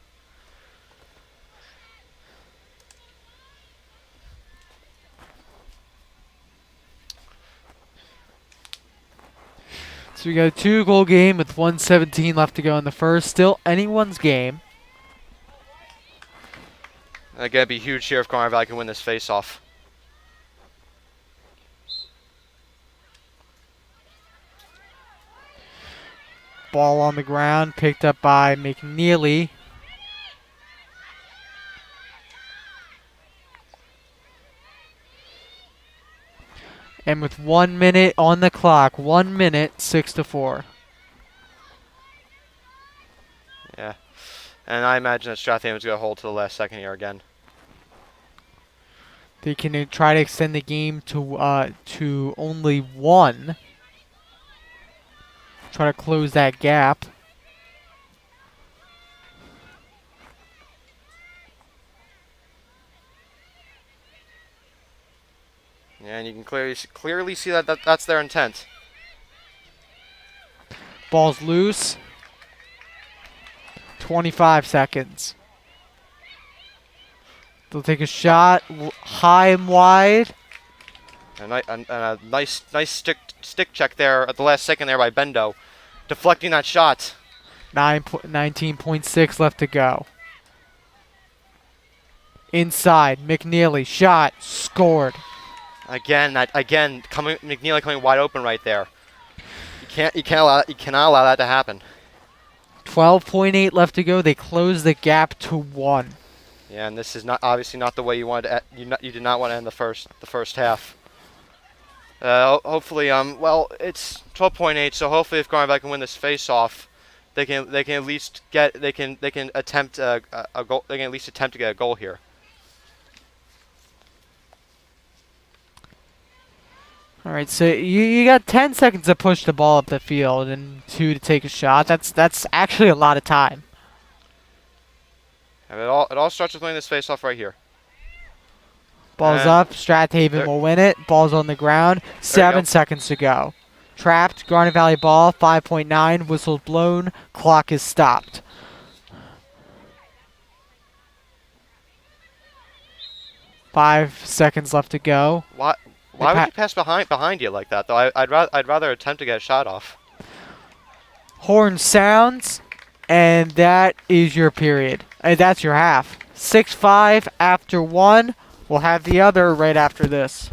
Speaker 1: So we got a 2-goal game with 1:17 left to go in the first. Still anyone's game.
Speaker 3: Again, it'd be huge here if Garnet Valley can win this face-off.
Speaker 1: Ball on the ground, picked up by McNeely. And with 1 minute on the clock, 1 minute, 6-4.
Speaker 3: Yeah, and I imagine that Strathaven's going to hold to the last second here again.
Speaker 1: They can try to extend the game to only 1. Try to close that gap.
Speaker 3: Yeah, and you can clearly see that's their intent.
Speaker 1: Ball's loose. 25 seconds. They'll take a shot high and wide.
Speaker 3: And a nice stick check there at the last second there by Bendo, deflecting that shot.
Speaker 1: 19.6 left to go. Inside, McNeely shot, scored.
Speaker 3: Again, McNeely coming wide open right there. You cannot allow that to happen.
Speaker 1: 12.8 left to go. They close the gap to 1.
Speaker 3: Yeah, and this is obviously not the way you wanted to. You did not want to end the first half. Hopefully, well, it's 12.8, so hopefully if Garnet Valley can win this face-off, they can at least attempt a goal. They can at least attempt to get a goal here.
Speaker 1: All right, so you got 10 seconds to push the ball up the field and 2 to take a shot. That's actually a lot of time.
Speaker 3: And it all starts with winning this face-off right here.
Speaker 1: Ball's
Speaker 3: And
Speaker 1: up. Strathaven will win it. Ball's on the ground. 7 seconds to go. Trapped. Garnet Valley ball. 5.9. Whistle blown. Clock is stopped. Five seconds left to go.
Speaker 3: Why would you pass behind you like that, though? I'd rather attempt to get a shot off.
Speaker 1: Horn sounds, and that is your period. That's your half. 6-5 after 1. We'll have the other right after this.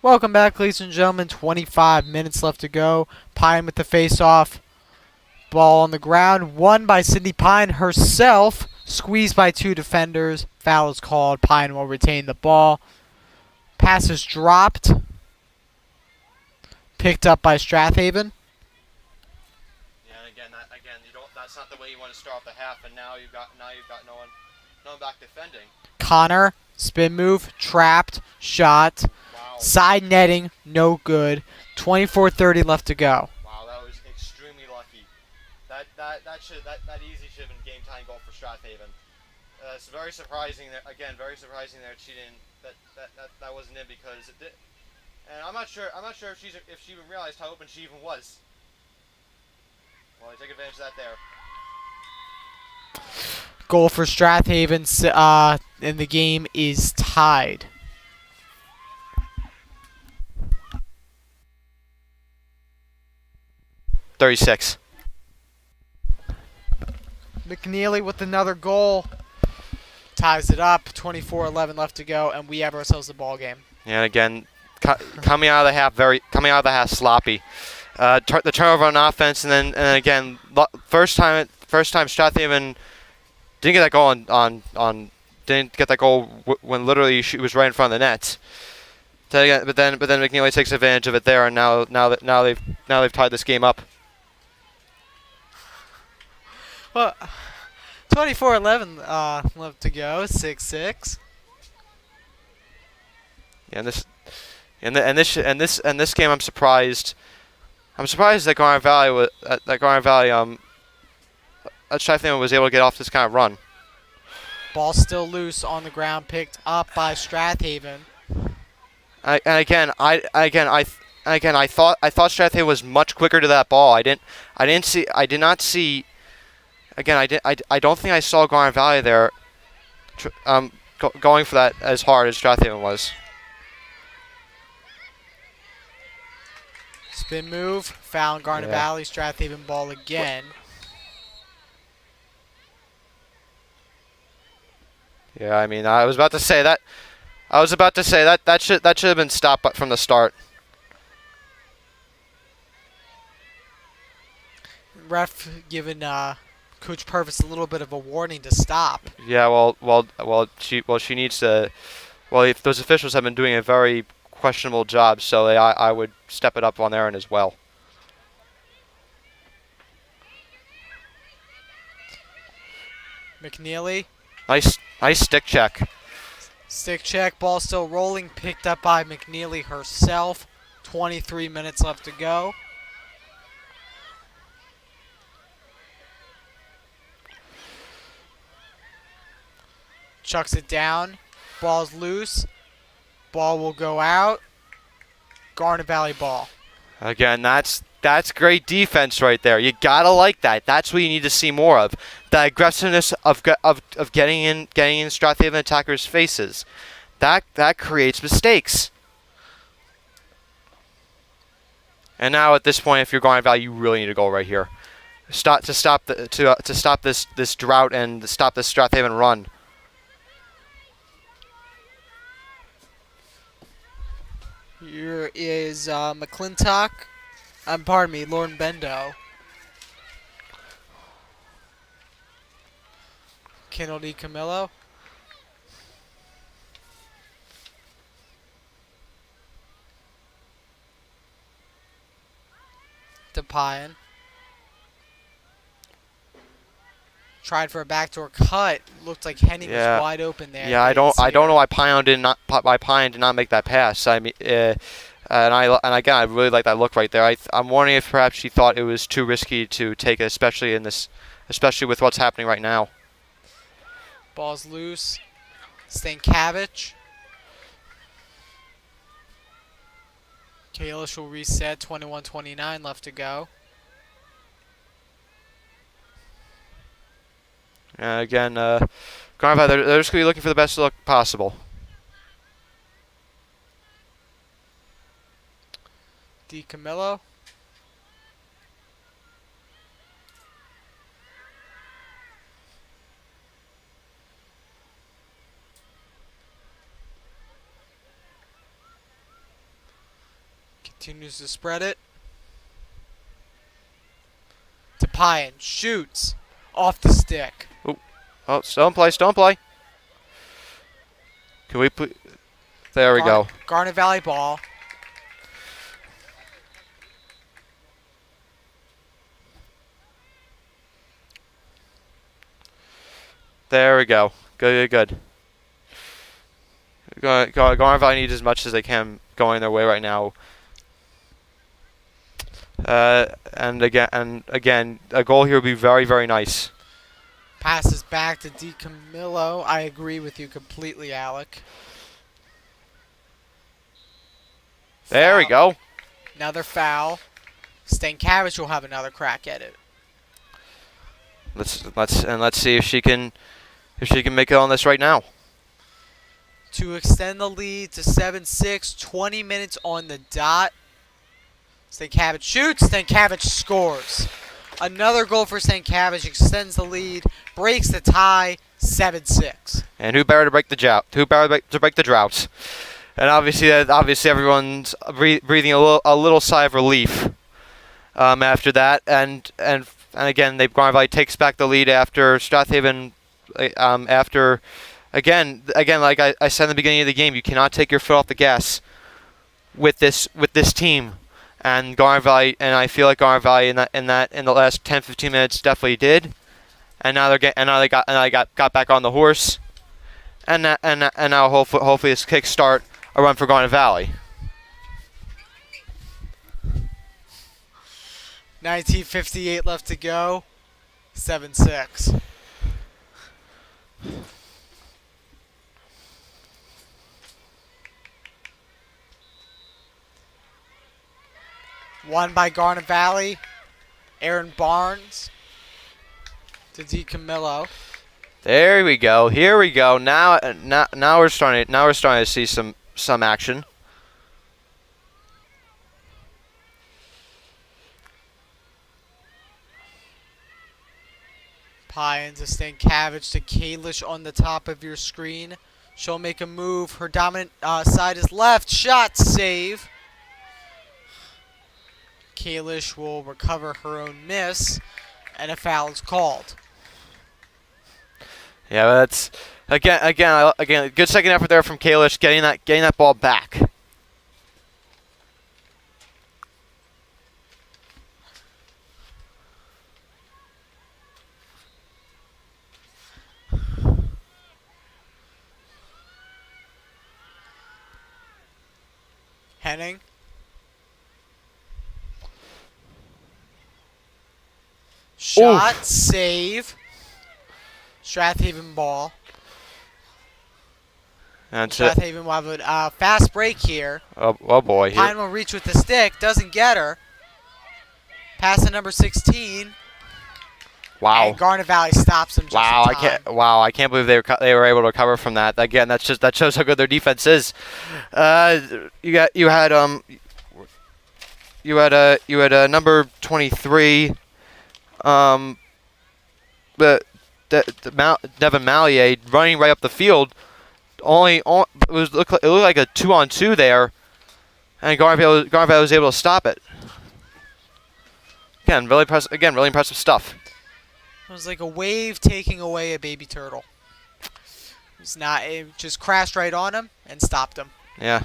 Speaker 1: Welcome back, ladies and gentlemen. 25 minutes left to go. Pine with the face-off. Ball on the ground. Won by Sydney Pine herself. Squeezed by two defenders. Foul is called. Pine will retain the ball. Pass is dropped. Picked up by Strathaven.
Speaker 3: Yeah, and again, you don't. That's not the way you want to start off the half. And now you've got no one back defending.
Speaker 1: Connor. Spin move. Trapped. Shot.
Speaker 3: Wow.
Speaker 1: Side netting. No good. 24:30 left to go.
Speaker 3: Wow, that was extremely lucky. That easy should have been game time goal for Strathaven. It's very surprising that very surprising that she didn't that wasn't in because it did. And I'm not sure if she even realized how open she even was. Well, I take advantage of that there.
Speaker 1: Goal for Strathaven, and the game is tied.
Speaker 3: $36.
Speaker 1: McNeely with another goal ties it up. 24:11 left to go, and we have ourselves a ball game.
Speaker 3: And again, coming out of the half sloppy. The turnover on offense, and then again, first time Strathaven didn't get that goal didn't get that goal when literally she was right in front of the net. But then McNeely takes advantage of it there, and now they've tied this game up.
Speaker 1: Well, 24:11 left to go. 6-6.
Speaker 3: Yeah, and this game, I'm surprised. I'm surprised that Garnet Valley Strathhaven was able to get off this kind of run.
Speaker 1: Ball still loose on the ground, picked up by Strathaven.
Speaker 3: I thought Strathhaven was much quicker to that ball. I did not see. Again, I don't think I saw Garnet Valley there, going for that as hard as Strathaven was.
Speaker 1: Spin move, found Garnet Valley, Strathaven ball again.
Speaker 3: Yeah, I mean, I was about to say that should have been stopped from the start.
Speaker 1: Ref giving Coach Purvis a little bit of a warning to stop.
Speaker 3: Yeah, she needs to. Well, if those officials have been doing a very questionable job, so I would step it up on their end as well.
Speaker 1: McNeely.
Speaker 3: Nice stick check.
Speaker 1: Stick check, ball still rolling, picked up by McNeely herself. 23 minutes left to go. Chucks it down. Ball's loose. Ball will go out. Garnet Valley ball.
Speaker 3: Again, that's great defense right there. You gotta like that. That's what you need to see more of. The aggressiveness of getting in Strathaven attackers' faces. That creates mistakes. And now at this point, if you're Garnet Valley, you really need a goal right here. To stop this drought and stop this Strathaven run.
Speaker 1: Here is McClintock. Pardon me, Lauren Bendo. Kendall D. Camillo. DePine. Tried for a backdoor cut. Looked like Henning was wide open there.
Speaker 3: Yeah, I don't know why Pine did not make that pass. I mean, and again, I really like that look right there. I'm wondering if perhaps she thought it was too risky to take it, especially with what's happening right now.
Speaker 1: Ball's loose. Stankiewicz. Kalish will reset. 21-29 left to go.
Speaker 3: Again, Garnet Valley, they're just going to be looking for the best look possible.
Speaker 1: D. Camillo. Continues to spread it. To Pyan. Shoots. Off the stick.
Speaker 3: Oh, still in play, still in play. Can we put... There we go.
Speaker 1: Garnet Valley ball.
Speaker 3: There we go. Good. Garnet Valley needs as much as they can going their way right now. And again, a goal here would be very, very nice.
Speaker 1: Passes back to DiCamillo. I agree with you completely, Alec.
Speaker 3: There we go.
Speaker 1: Another foul. Stankiewicz will have another crack at it.
Speaker 3: Let's see if she can make it on this right now.
Speaker 1: To extend the lead to 7-6, 20 minutes on the dot. Stankiewicz shoots. Stankiewicz scores. Another goal for Stankiewicz extends the lead, breaks the tie, 7-6.
Speaker 3: And who better to break the drought? Who better to break the drought? And obviously everyone's breathing a little sigh of relief after that. And again, Garnet Valley takes back the lead after Strathaven. Again, like I said in the beginning of the game, you cannot take your foot off the gas with this team. And Garnet Valley, and I feel like Garnet Valley in the last 10-15 minutes definitely did. And now they got back on the horse. And now hopefully this kickstart a run for Garnet Valley.
Speaker 1: 19:58 left to go. 7-6. Won by Garnet Valley. Aaron Barnes to DiCamillo.
Speaker 3: There we go. Here we go. Now we're starting to see some action.
Speaker 1: Pyan to Stankiewicz to Kalish on the top of your screen. She'll make a move. Her dominant side is left. Shot save. Kalish will recover her own miss, and a foul is called.
Speaker 3: Yeah, but that's again good second effort there from Kalish getting that ball back.
Speaker 1: Henning. Shot,
Speaker 3: Oof.
Speaker 1: save. Strathaven ball.
Speaker 3: And
Speaker 1: Strathaven will have a fast break here.
Speaker 3: oh boy.
Speaker 1: Pine will reach with the stick, doesn't get her. Pass to number 16.
Speaker 3: Wow.
Speaker 1: And Garnet Valley stops them just
Speaker 3: Wow,
Speaker 1: in time.
Speaker 3: I can't believe they were able to recover from that. Again, that shows how good their defense is. You had number 23 Devin Mallier running right up the field. It looked like a 2-on-2 there, and Garnet Valley was able to stop it. Again, really impressive stuff.
Speaker 1: It was like a wave taking away a baby turtle. It just crashed right on him and stopped him.
Speaker 3: Yeah.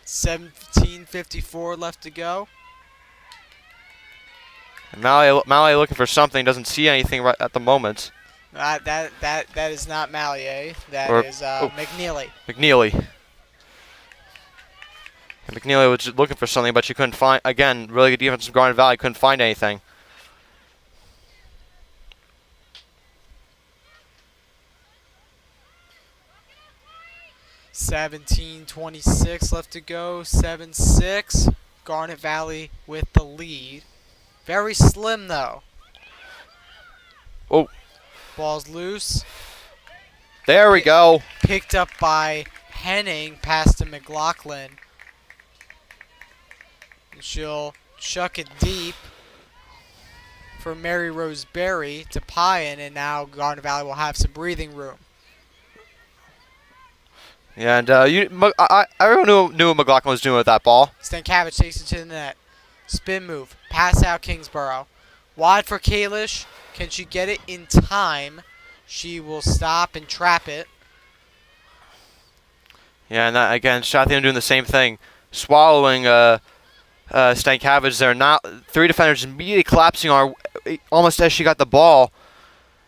Speaker 1: 17:54 left to go.
Speaker 3: And Mallier looking for something, doesn't see anything right at the moment.
Speaker 1: That is not Mallier. That is McNeely.
Speaker 3: McNeely. And McNeely was just looking for something, but she couldn't find. Again, really good defense from Garnet Valley. Couldn't find anything.
Speaker 1: $17:26 left to go. 7-6. Garnet Valley with the lead. Very slim though.
Speaker 3: Oh.
Speaker 1: Ball's loose.
Speaker 3: There we go.
Speaker 1: Picked up by Henning. Pass to McLaughlin. And she'll chuck it deep for Mary Rose Berry to Pyan, and now Garnet Valley will have some breathing room.
Speaker 3: Yeah, and everyone knew what McLaughlin was doing with that ball.
Speaker 1: Stankiewicz takes it to the net. Spin move. Pass out Kingsborough. Wide for Kalish. Can she get it in time? She will stop and trap it.
Speaker 3: Yeah, and that, again, Strathian doing the same thing. Swallowing Stankiewicz there. Now, three defenders immediately collapsing almost as she got the ball.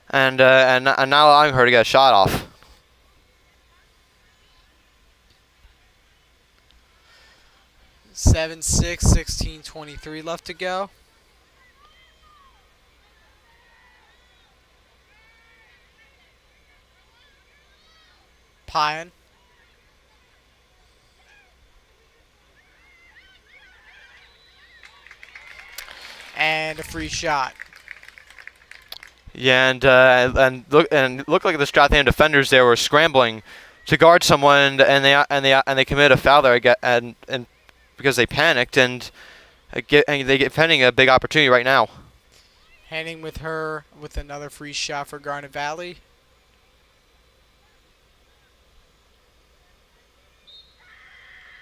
Speaker 3: And now allowing her to get a shot off.
Speaker 1: 7-6, 16-23 left to go. Pine. And a free shot.
Speaker 3: Yeah, and looked like the Strathian defenders there were scrambling to guard someone, and they committed a foul there again, and because they panicked and they get pending a big opportunity right now.
Speaker 1: Henning with her with another free shot for Garnet Valley.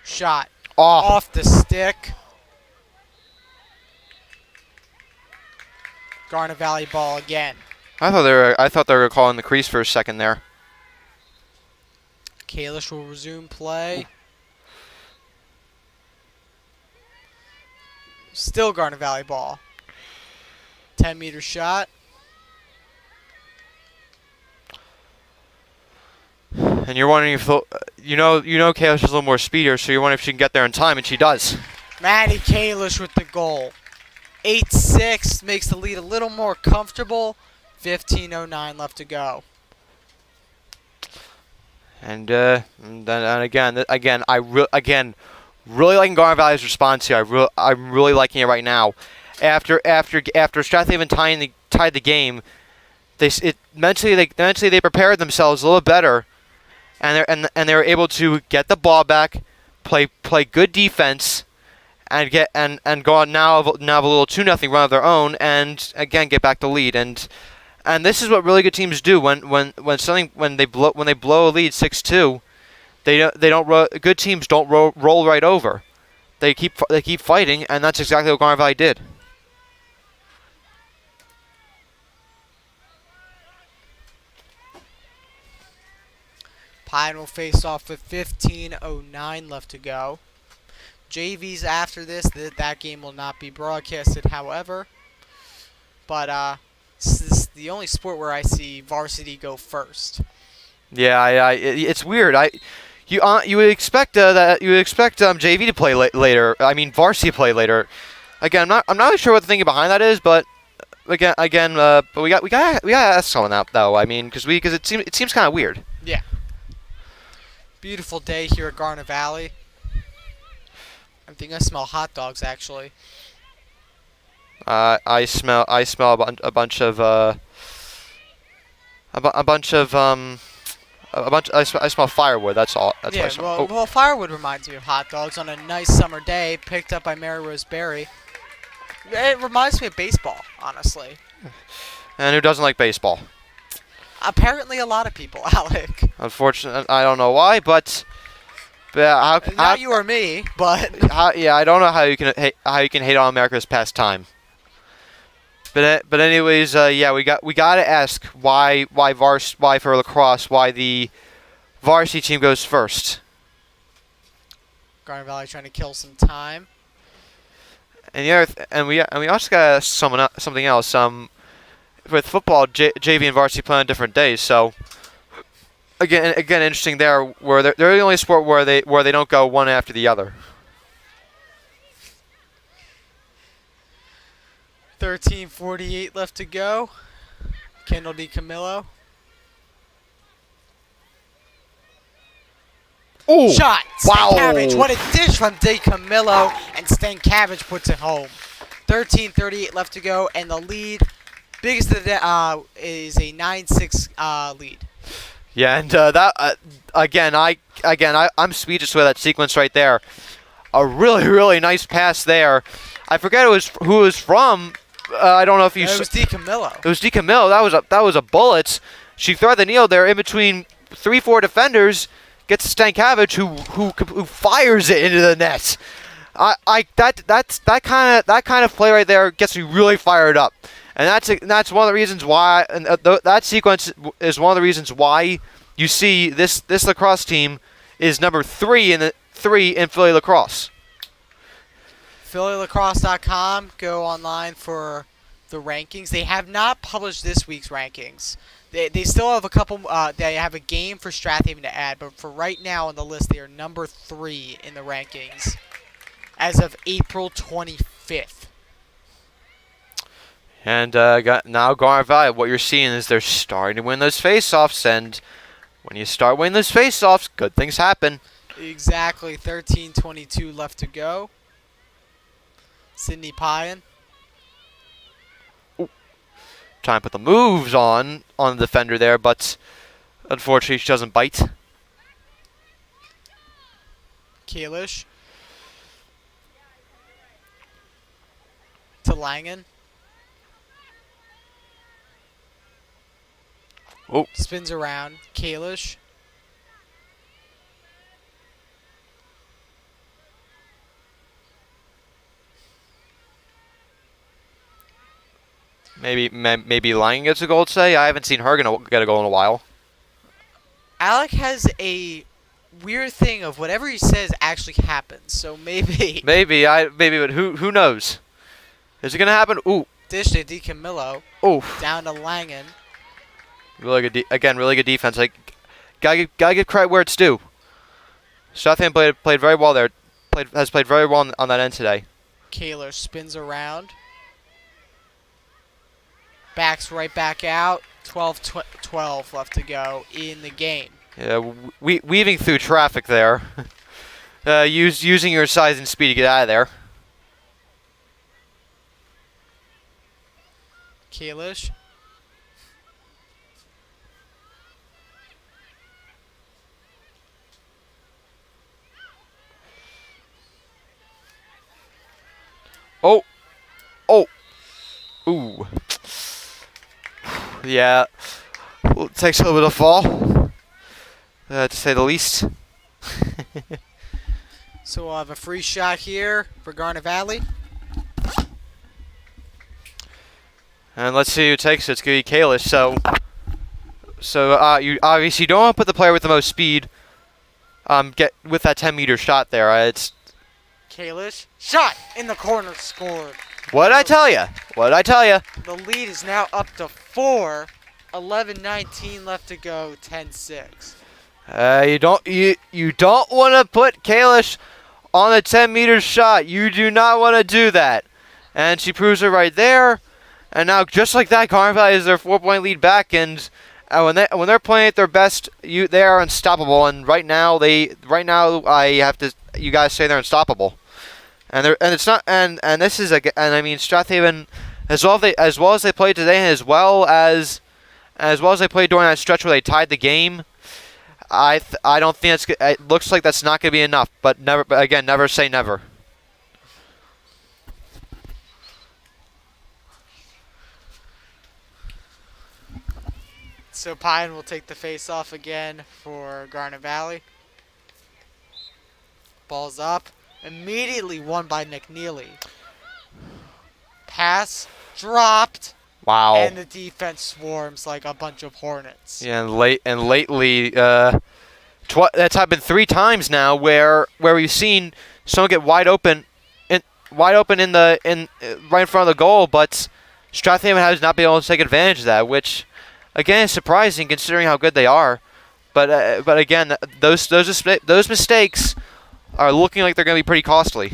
Speaker 1: Shot off the stick. Garnet Valley ball again.
Speaker 3: I thought they were calling the crease for a second there.
Speaker 1: Kalish will resume play. Still Garnet Valley ball. 10-meter shot.
Speaker 3: And you're wondering if Kalish is a little more speedier, so you're wondering if she can get there in time, and she does.
Speaker 1: Maddie Kalish with the goal. 8-6 makes the lead a little more comfortable. 15:09 left to go.
Speaker 3: And again, really liking Garnet Valley's response here. I'm really liking it right now. After Strathaven tied the game, mentally they prepared themselves a little better, and they were able to get the ball back, play good defense, and go on now have a little 2-0 run of their own, and again get back the lead. And this is what really good teams do when they blow a lead 6-2. Good teams don't roll right over. They keep fighting, and that's exactly what Garnet Valley did.
Speaker 1: Pine will face off with 15:09 left to go. JVs after this. That game will not be broadcasted, however. But this is the only sport where I see varsity go first.
Speaker 3: Yeah, it's weird. You would expect JV to play later. I mean varsity to play later. Again, I'm not really sure what the thinking behind that is, but but we gotta ask someone that though. I mean, because it seems kind of weird.
Speaker 1: Yeah. Beautiful day here at Garnet Valley. I think I smell hot dogs actually.
Speaker 3: I smell a bunch of I smell firewood. That's all. That's what I smell.
Speaker 1: Well, firewood reminds me of hot dogs on a nice summer day, picked up by Mary Rose Berry. It reminds me of baseball, honestly.
Speaker 3: And who doesn't like baseball?
Speaker 1: Apparently, a lot of people, Alec.
Speaker 3: Unfortunately, I don't know why, but
Speaker 1: not you or me, but
Speaker 3: I don't know how you can hate on America's pastime. But anyways, we gotta ask why for lacrosse, why the varsity team goes first.
Speaker 1: Garnet Valley trying to kill some time.
Speaker 3: And we also gotta ask something else. With football, JV and varsity play on different days, so again interesting there. Where they're the only sport where they don't go one after the other.
Speaker 1: 13:48 left to go. Kendall DiCamillo.
Speaker 3: Ooh!
Speaker 1: Shot!
Speaker 3: Wow!
Speaker 1: Stankiewicz, what a dish from DiCamillo, and Stankiewicz puts it home. 13:38 left to go, and the lead, biggest of the day, is a 9-6 lead.
Speaker 3: Yeah, and I'm speechless with that sequence right there. A really nice pass there. I forget who it was from. I don't know if you.
Speaker 1: It was DiCamillo.
Speaker 3: It was DiCamillo. That was a bullet. She threaded the needle there in between 3-4 defenders. gets to Stankiewicz, who fires it into the net. That kind of play right there gets me really fired up, and that's one of the reasons why. And that sequence is one of the reasons why you see this lacrosse team is number 3 in Philly lacrosse.
Speaker 1: PhillyLacrosse.com. Go online for the rankings. They have not published this week's rankings. They still have a couple. They have a game for Strath Haven to add, but for right now on the list, they are number 3 in the rankings as of April 25th.
Speaker 3: And now Garnet Valley, what you're seeing is they're starting to win those face-offs, and when you start winning those face-offs, good things happen.
Speaker 1: Exactly. 13:22 left to go. Sydney Pyan.
Speaker 3: Trying to put the moves on the defender there, but unfortunately she doesn't bite.
Speaker 1: Kalish. To Langen.
Speaker 3: Oh.
Speaker 1: Spins around. Kalish.
Speaker 3: Maybe Langen gets a goal today. I haven't seen her get a goal in a while.
Speaker 1: Alec has a weird thing of whatever he says actually happens. So maybe.
Speaker 3: But who knows? Is it gonna happen? Ooh.
Speaker 1: Dish to DiCamillo.
Speaker 3: Ooh.
Speaker 1: Down to Langen.
Speaker 3: Really good. Really good defense. Like, gotta give credit where it's due. Southampton played very well there. Has played very well on that end today.
Speaker 1: Kaler spins around. Backs right back out. 12 left to go in the game.
Speaker 3: Yeah, weaving through traffic there. Using your size and speed to get out of there.
Speaker 1: Kalish.
Speaker 3: Oh. Ooh. Yeah. Well, it takes a little bit of fall, to say the least.
Speaker 1: So we'll have a free shot here for Garnet Valley.
Speaker 3: And let's see who takes it. It's going to be Kalish. So you obviously don't want to put the player with the most speed get with that 10-meter shot there. It's
Speaker 1: Kalish. Shot in the corner, scored.
Speaker 3: What did I tell you?
Speaker 1: The lead is now up to 4. 11:19 left to go. 10-6.
Speaker 3: You don't want to put Kalish on a 10-meter shot. You do not want to do that. And she proves it right there. And now, just like that, Garnet Valley is their 4-point lead back. And when they're playing at their best, they are unstoppable. And right now, you guys say they're unstoppable. And it's not. And this is I mean, Strath Haven, as well as they played today, as well as they played during that stretch where they tied the game. I don't think it looks like that's not going to be enough. But never say never.
Speaker 1: So Pine will take the face off again for Garnet Valley. Ball's up. Immediately won by McNeely. Pass dropped.
Speaker 3: Wow.
Speaker 1: And the defense swarms like a bunch of hornets.
Speaker 3: Yeah, and lately, that's happened 3 times now where we've seen someone get wide open right in front of the goal, but Strath Haven has not been able to take advantage of that, which again is surprising considering how good they are. But again, those mistakes are looking like they're going to be pretty costly.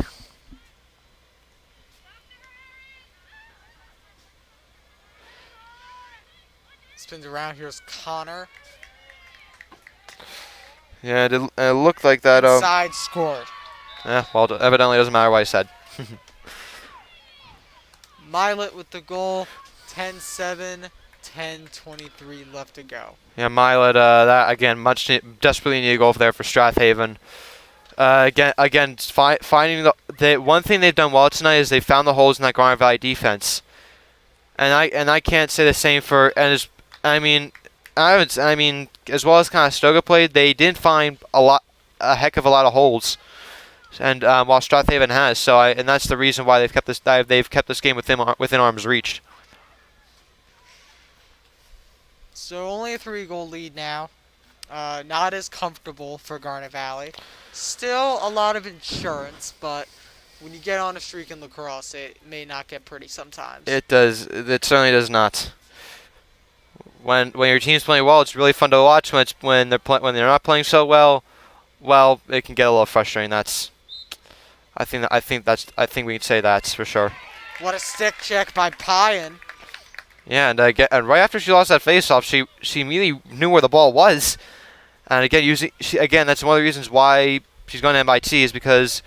Speaker 1: Spins around. Here's Connor.
Speaker 3: Yeah, it looked like that.
Speaker 1: Inside scored.
Speaker 3: Yeah, well, evidently doesn't matter what I said.
Speaker 1: Milet with the goal. 10-7. 10:23 left to go.
Speaker 3: Yeah, Milet. That again, desperately need a goal there for Strath Haven. Finding the one thing they've done well tonight is they found the holes in that Garnet Valley defense, and I can't say the same for I mean, as well as Conestoga played, they didn't find a heck of a lot of holes, and while Strathaven has. And that's the reason why they've kept this game within arm's reach.
Speaker 1: So only a 3-goal lead now. Not as comfortable for Garnet Valley. Still a lot of insurance, but when you get on a streak in lacrosse, it may not get pretty sometimes.
Speaker 3: It does. It certainly does not. When your team's playing well, it's really fun to watch. When they're not playing so well, it can get a little frustrating. I think we can say that's for sure.
Speaker 1: What a stick check by Pyan.
Speaker 3: Yeah, and right after she lost that faceoff, she immediately knew where the ball was. And again, that's one of the reasons why she's going to MIT is because,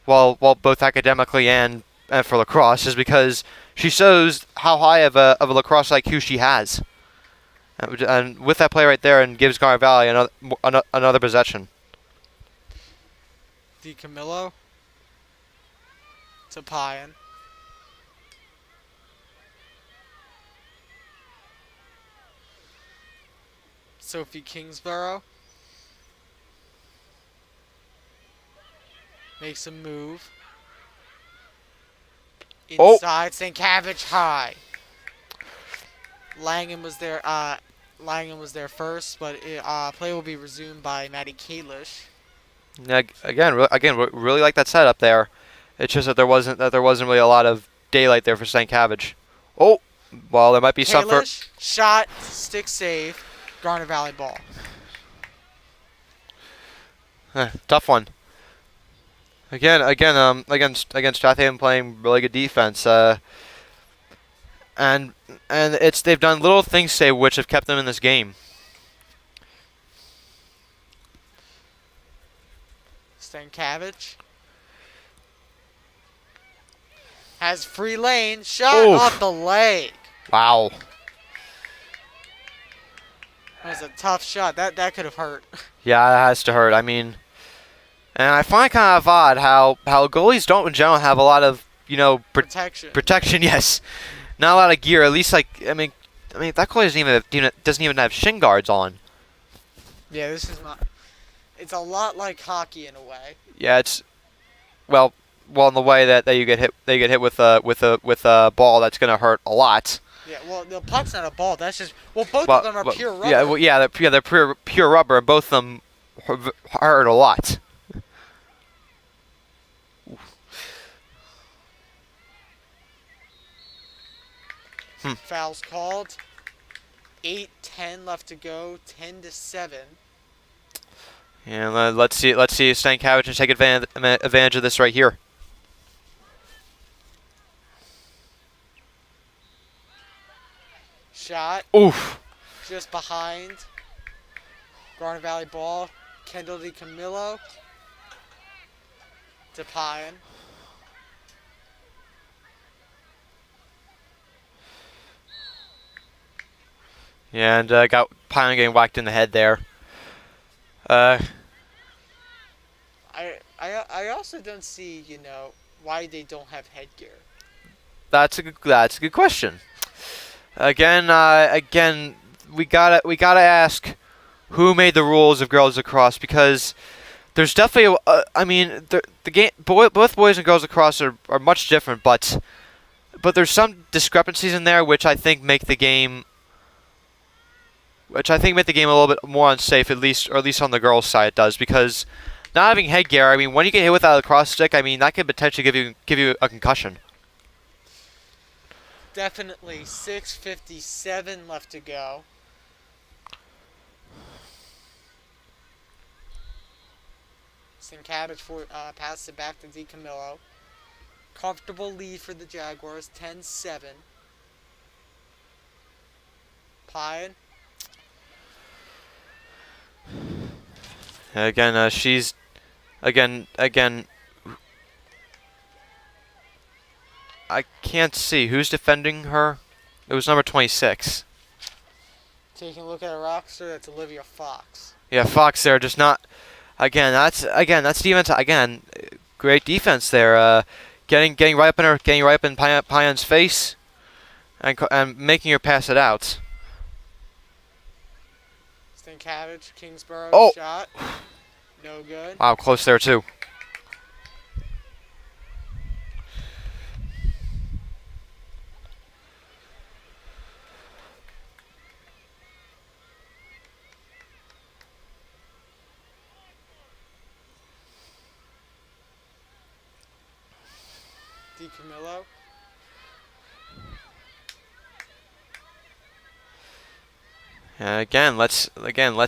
Speaker 3: well, both academically and for lacrosse, is because she shows how high of a lacrosse IQ she has. And with that play right there, and gives Garnet Valley another possession.
Speaker 1: DiCamillo to Pyan. Sophie Kingsborough makes a move. Inside, St. Cabbage high. Langen was there. Langen was there first, but play will be resumed by Maddie Kalish.
Speaker 3: Yeah, really like that setup there. It's just that there wasn't really a lot of daylight there for St. Cabbage. Oh, well, there might be some for
Speaker 1: shot, stick save, Garnet Valley ball.
Speaker 3: Tough one. Again, against Strathaven playing really good defense. And they've done little things today which have kept them in this game.
Speaker 1: Stankiewicz has free lane, shot off the leg.
Speaker 3: Wow.
Speaker 1: That was a tough shot. That could have hurt.
Speaker 3: Yeah, that has to hurt. I mean, and I find it kind of odd how goalies don't in general have a lot of
Speaker 1: protection.
Speaker 3: Protection, yes. Not a lot of gear. At least I mean that goalie doesn't even have shin guards on.
Speaker 1: Yeah, this is not. It's a lot like hockey in a way.
Speaker 3: Yeah, it's well in the way that you get hit with a ball that's gonna hurt a lot.
Speaker 1: Yeah, well, the puck's not a ball. That's just both of them are pure rubber.
Speaker 3: Yeah, they're pure rubber, and both of them hurt a lot.
Speaker 1: Fouls called. 8:10 left to go. 10-7.
Speaker 3: And let's see if Stankiewicz can take advantage of this right here.
Speaker 1: Shot.
Speaker 3: Oof.
Speaker 1: Just behind. Garnet Valley ball. Kendall DiCamillo. To Pyan.
Speaker 3: Yeah, and got Pyan getting whacked in the head there.
Speaker 1: I also don't see, why they don't have headgear.
Speaker 3: That's a good question. Again, we gotta ask who made the rules of girls lacrosse, because there's definitely the game both boys and girls lacrosse are much different, but there's some discrepancies in there which I think make the game a little bit more unsafe, at least on the girls' side it does, because not having headgear, I mean, when you get hit with a lacrosse stick, I mean, that could potentially give you a concussion.
Speaker 1: Definitely. 6:57 left to go. Stankiewicz passes it back to DiCamillo. Comfortable lead for the Jaguars, 10-7. Pyan.
Speaker 3: Again, she's again. I can't see who's defending her. It was number 26.
Speaker 1: Taking a look at a roster, that's Olivia Fox.
Speaker 3: Yeah, Fox there, just not. That's defense. Again, great defense there. Getting right up in Pyan's face, and making her pass it out.
Speaker 1: St. Cabbage, Kingsborough
Speaker 3: Oh.
Speaker 1: shot. No good.
Speaker 3: Wow, close there too.
Speaker 1: DiCamillo.
Speaker 3: Again, let's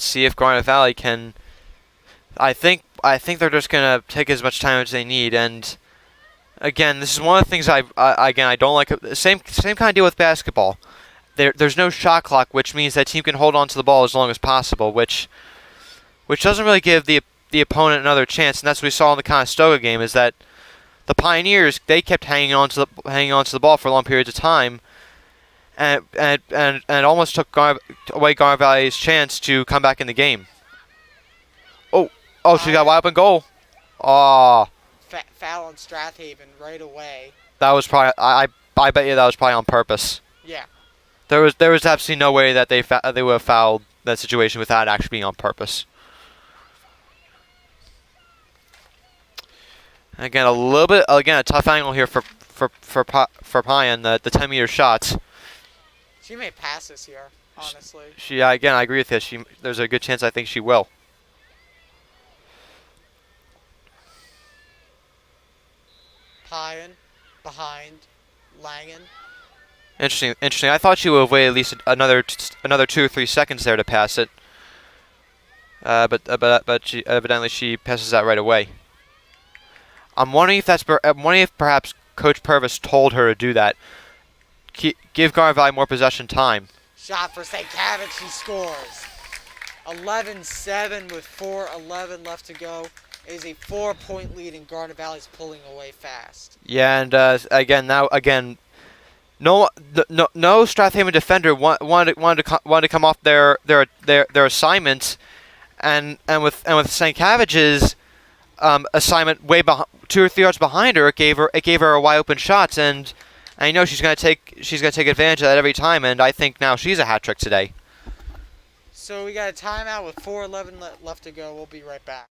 Speaker 3: see if Garnet Valley can. I think they're just gonna take as much time as they need, and again, this is one of the things I don't like. Same kind of deal with basketball. There's no shot clock, which means that team can hold on to the ball as long as possible, which doesn't really give the opponent another chance, and that's what we saw in the Conestoga game. Is that the Pioneers, they kept hanging on to the ball for long periods of time, and almost took away Garnet Valley's chance to come back in the game. Oh, she got wide open goal. Oh,
Speaker 1: Foul on Strathaven right away.
Speaker 3: that was probably I bet you that was probably on purpose.
Speaker 1: Yeah.
Speaker 3: There was absolutely no way that they would have fouled that situation without actually being on purpose. Again, a tough angle here for Pyan, the 10-meter shots.
Speaker 1: She may pass this here, honestly.
Speaker 3: Again, I agree with this. There's a good chance I think she will.
Speaker 1: Pyan behind Langen.
Speaker 3: Interesting. I thought she would have waited at least another 2 or 3 seconds there to pass it. But she evidently passes that right away. I'm wondering if perhaps Coach Purvis told her to do that. Give Garnet Valley more possession time.
Speaker 1: Shot for St. Cabbage, she scores. 11-7 with 4:11 left to go. It is a 4-point lead, and Garnet Valley's pulling away fast.
Speaker 3: Yeah, and again, no Strathaven defender wanted to come off their assignment, and with St. Cabbage's assignment way 2 or 3 yards behind her, it gave her a wide open shot, and I know she's gonna take advantage of that every time, and I think now she's a hat trick today.
Speaker 1: So we got a timeout with 4:11 left to go. We'll be right back.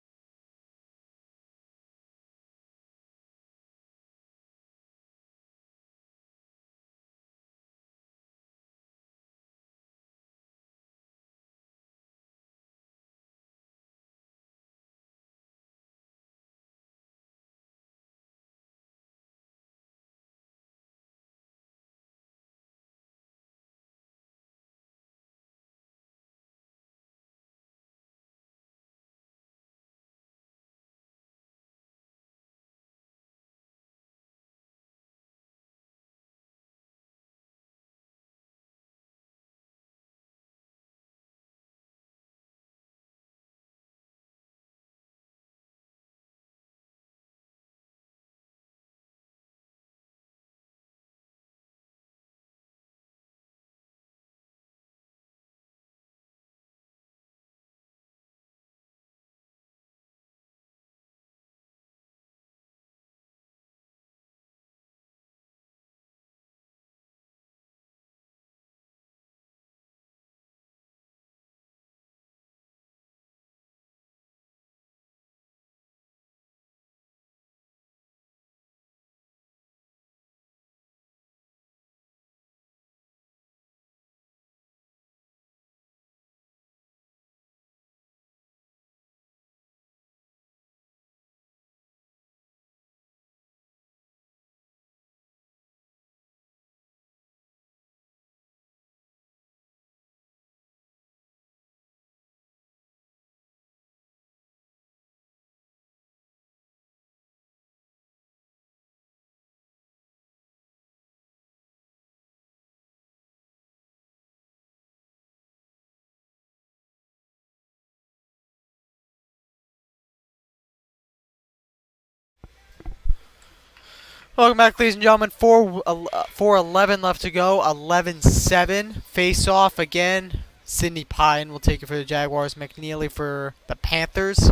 Speaker 1: Welcome back, ladies and gentlemen. 4:11 left to go. 11-7. Face off again. Sydney Pine will take it for the Jaguars. McNeely for the Panthers.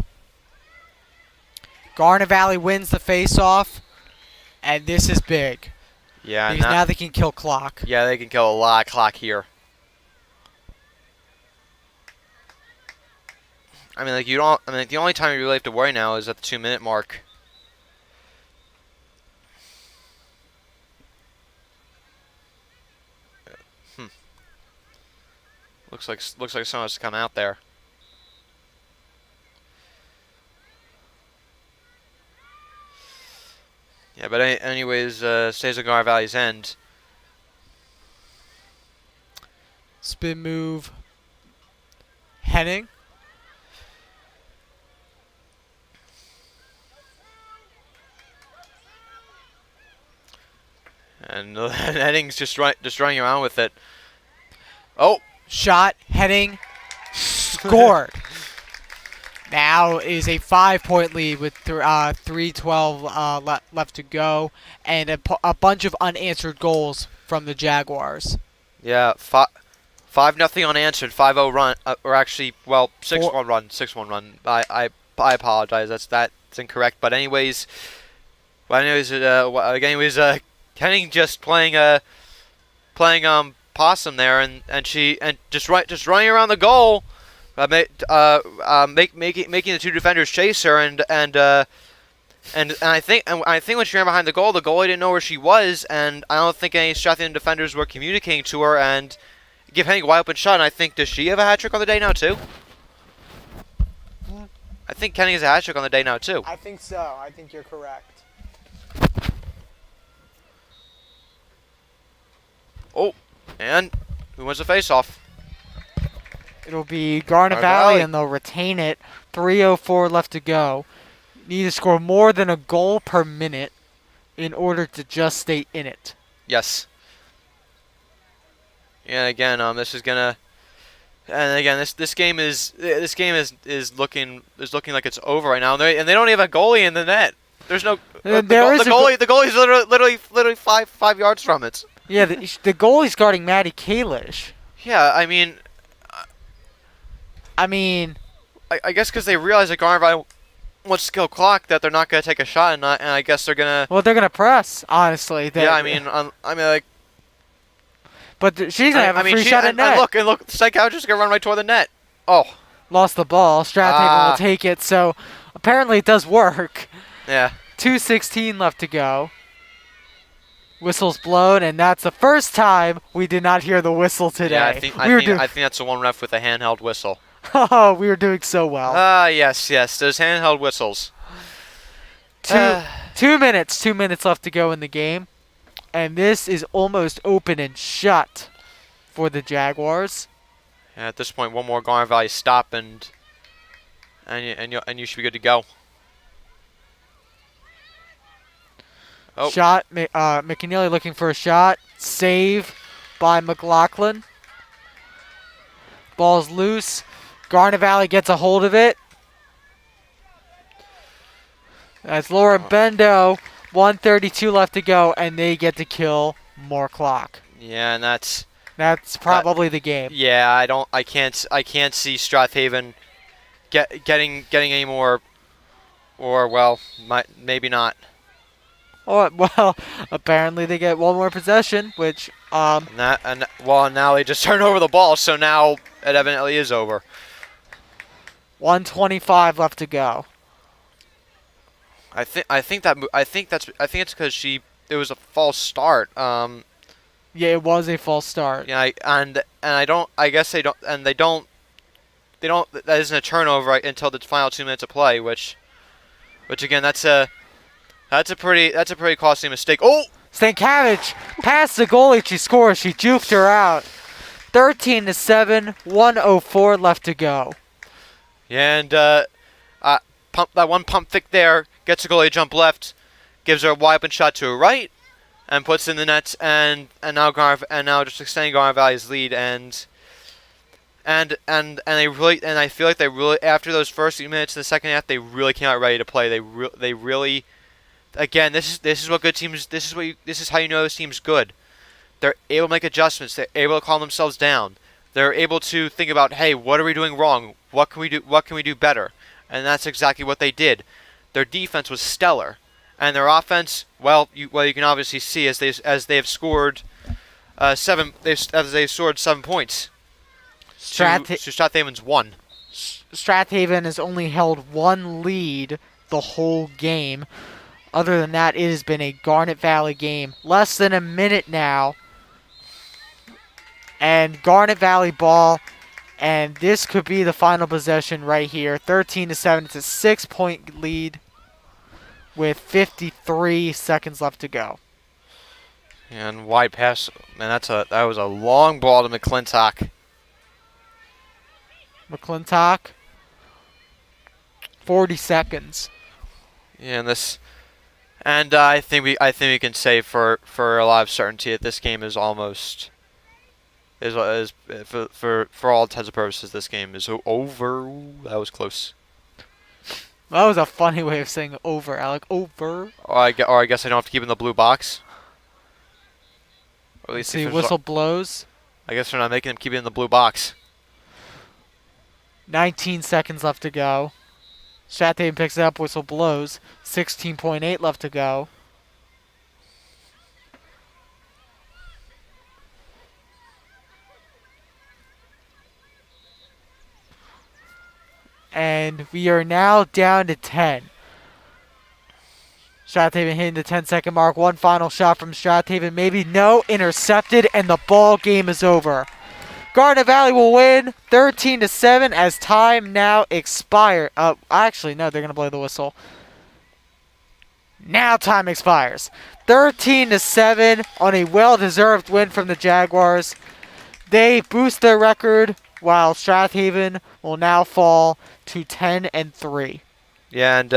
Speaker 1: Garnet Valley wins the face off, and this is big.
Speaker 3: Yeah,
Speaker 1: because now they can kill clock.
Speaker 3: Yeah, they can kill a lot of clock here. I mean, like you don't. I mean, like, the only time you really have to worry now is at the 2-minute mark. Hmm. Looks like someone has to come out there. Yeah, but anyways, stays at Gar Valley's end.
Speaker 1: Spin move. Henning.
Speaker 3: And Henning's just running around with it. Oh,
Speaker 1: Shot. Henning. Scored. Now is a 5-point lead with 3:12 left to go, and a bunch of unanswered goals from the Jaguars.
Speaker 3: yeah, 5-0 unanswered, 5-0 run, or actually, well, 6-1 run, 6-1 run. I apologize. That's incorrect. But anyways, Henning just playing possum there, and just running around the goal. Making the two defenders chase her, and I think when she ran behind the goalie didn't know where she was, and I don't think any Strathian defenders were communicating to her and give Henning a wide open shot. And I think, does she have a hat trick on the day now too? I think Henning has a hat trick on the day now too.
Speaker 1: I think so. I think you're correct.
Speaker 3: Oh, and who wins the face-off?
Speaker 1: It'll be Garnet
Speaker 3: Garnet
Speaker 1: Valley,
Speaker 3: Valley.
Speaker 1: and they'll retain it. 3:04 left to go. Need to score more than a goal per minute in order to just stay in it.
Speaker 3: Yes. And again, this is gonna. And again, this game is looking like it's over right now, and they don't even have a goalie in the net. There's no
Speaker 1: There
Speaker 3: the
Speaker 1: is a
Speaker 3: goalie. The goalie's literally five yards from it.
Speaker 1: Yeah, the goalie's guarding Maddie Kalish.
Speaker 3: Yeah, I mean, I guess because they realize that Garnet Valley wants to kill clock, that they're not gonna take a shot, and I guess they're gonna.
Speaker 1: Well, they're gonna press. Honestly,
Speaker 3: Yeah, I mean, like.
Speaker 1: But she's gonna have a free shot at net.
Speaker 3: And look, the psychologist is gonna run right toward the net. Oh.
Speaker 1: Lost the ball. Strathaven will take it. So apparently it does work.
Speaker 3: Yeah.
Speaker 1: 2:16 left to go. Whistle's blown, and that's the first time we did not hear the whistle today.
Speaker 3: Yeah, I think that's the one ref with a handheld whistle.
Speaker 1: Oh, we were doing so well.
Speaker 3: Yes, those handheld whistles.
Speaker 1: 2 minutes. 2 minutes left to go in the game, and this is almost open and shut for the Jaguars.
Speaker 3: Yeah, at this point, one more Garnet Valley stop, and you should be good to go. Oh.
Speaker 1: Shot. McNeely looking for a shot. Save by McLaughlin. Ball's loose. Garnet Valley gets a hold of it. That's Lauren Bendo. 1:32 left to go, and they get to kill more clock.
Speaker 3: Yeah, and that's
Speaker 1: probably the game.
Speaker 3: Yeah, I can't see Strathaven getting any more, or well, maybe not.
Speaker 1: Oh, well, apparently they get one more possession, which
Speaker 3: Now they just turn over the ball, so now it evidently is over.
Speaker 1: 1:25 left to go.
Speaker 3: I think it's because it was a false start.
Speaker 1: Yeah, it was a false start.
Speaker 3: Yeah, I guess they don't, that isn't a turnover until the final 2 minutes of play, which again, that's a pretty costly mistake. Oh,
Speaker 1: Stankiewicz past the goalie, she scores. She juked her out. 13-7, 1:04 left to go.
Speaker 3: yeah, and that one pump fake there gets the goalie to jump left, gives her a wide open shot to her right, and puts in the net, and now just extending Garnet Valley's lead, and I feel like they really, after those first few minutes in the second half, they really came out ready to play. They really, again, this is what good teams. This is how you know this team's good. They're able to make adjustments. They're able to calm themselves down. They're able to think about, hey, what are we doing wrong? What can we do? What can we do better? And that's exactly what they did. Their defense was stellar, and their offense, well, you can obviously see as they have scored 7 points. Strathaven's 1.
Speaker 1: Strathaven has only held one lead the whole game. Other than that, it has been a Garnet Valley game. Less than a minute now. And Garnet Valley ball. And this could be the final possession right here. 13-7. It's a 6-point lead with 53 seconds left to go.
Speaker 3: And wide pass. Man, that was a long ball to McClintock.
Speaker 1: McClintock. 40 seconds.
Speaker 3: Yeah, and I think we can say for a lot of certainty that this game is almost is for all intents and purposes this game is over. Ooh, that was close.
Speaker 1: That was a funny way of saying over, Alec. Over.
Speaker 3: Or I guess I don't have to keep in the blue box. Or at least
Speaker 1: See,
Speaker 3: if
Speaker 1: whistle blows.
Speaker 3: I guess they're not making them keep it in the blue box.
Speaker 1: 19 seconds left to go. Strathaven picks it up, whistle blows. 16.8 left to go. And we are now down to 10. Strathaven hitting the 10-second mark. One final shot from Strathaven. Maybe no. Intercepted, and the ball game is over. Garnet Valley will win 13-7 as time now expires. Actually, no, they're going to blow the whistle. Now time expires. 13-7 on a well-deserved win from the Jaguars. They boost their record, while Strathaven will now fall to 10-3.
Speaker 3: Yeah, and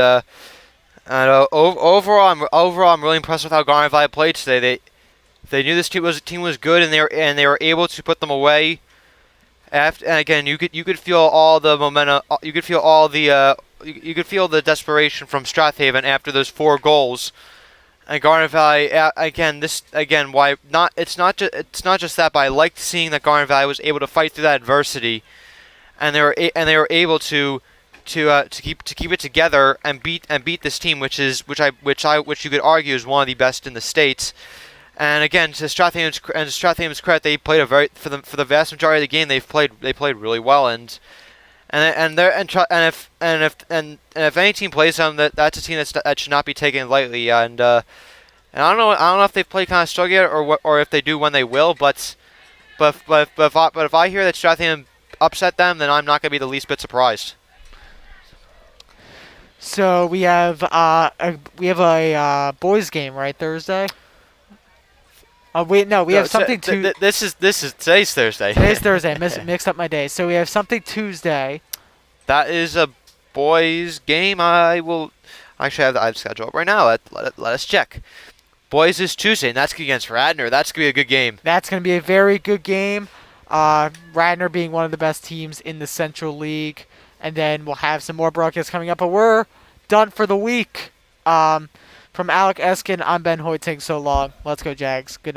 Speaker 3: overall, I'm really impressed with how Garnet Valley played today. They knew this team was good, and they were able to put them away. And again, you could feel all the momentum. You could feel you could feel the desperation from Strathaven after those 4 goals. And Garnet Valley why not? It's not just that, but I liked seeing that Garnet Valley was able to fight through that adversity, and they were able to keep it together and beat this team, which you could argue is one of the best in the states. And again, to Strathaven's credit, they played for the vast majority of the game. They played really well, and if any team plays them, that's a team that should not be taken lightly. And I don't know if they've played kind of struggle yet, or if they do, when they will. But if I hear that Strathaven upset them, then I'm not going to be the least bit surprised.
Speaker 1: So we have a boys game, right, Thursday? We have something to.
Speaker 3: This is today's Thursday.
Speaker 1: Today's Thursday. Mixed up my days. So we have something Tuesday.
Speaker 3: That is a boys game. I will actually have the schedule up right now. Let us check. Boys is Tuesday, and that's against Radnor. That's gonna be a good game.
Speaker 1: That's gonna be a very good game. Radnor being one of the best teams in the Central League, and then we'll have some more broadcasts coming up. But we're done for the week. From Alec Eskin, I'm Ben Hoyting. So long. Let's go, Jags. Good night.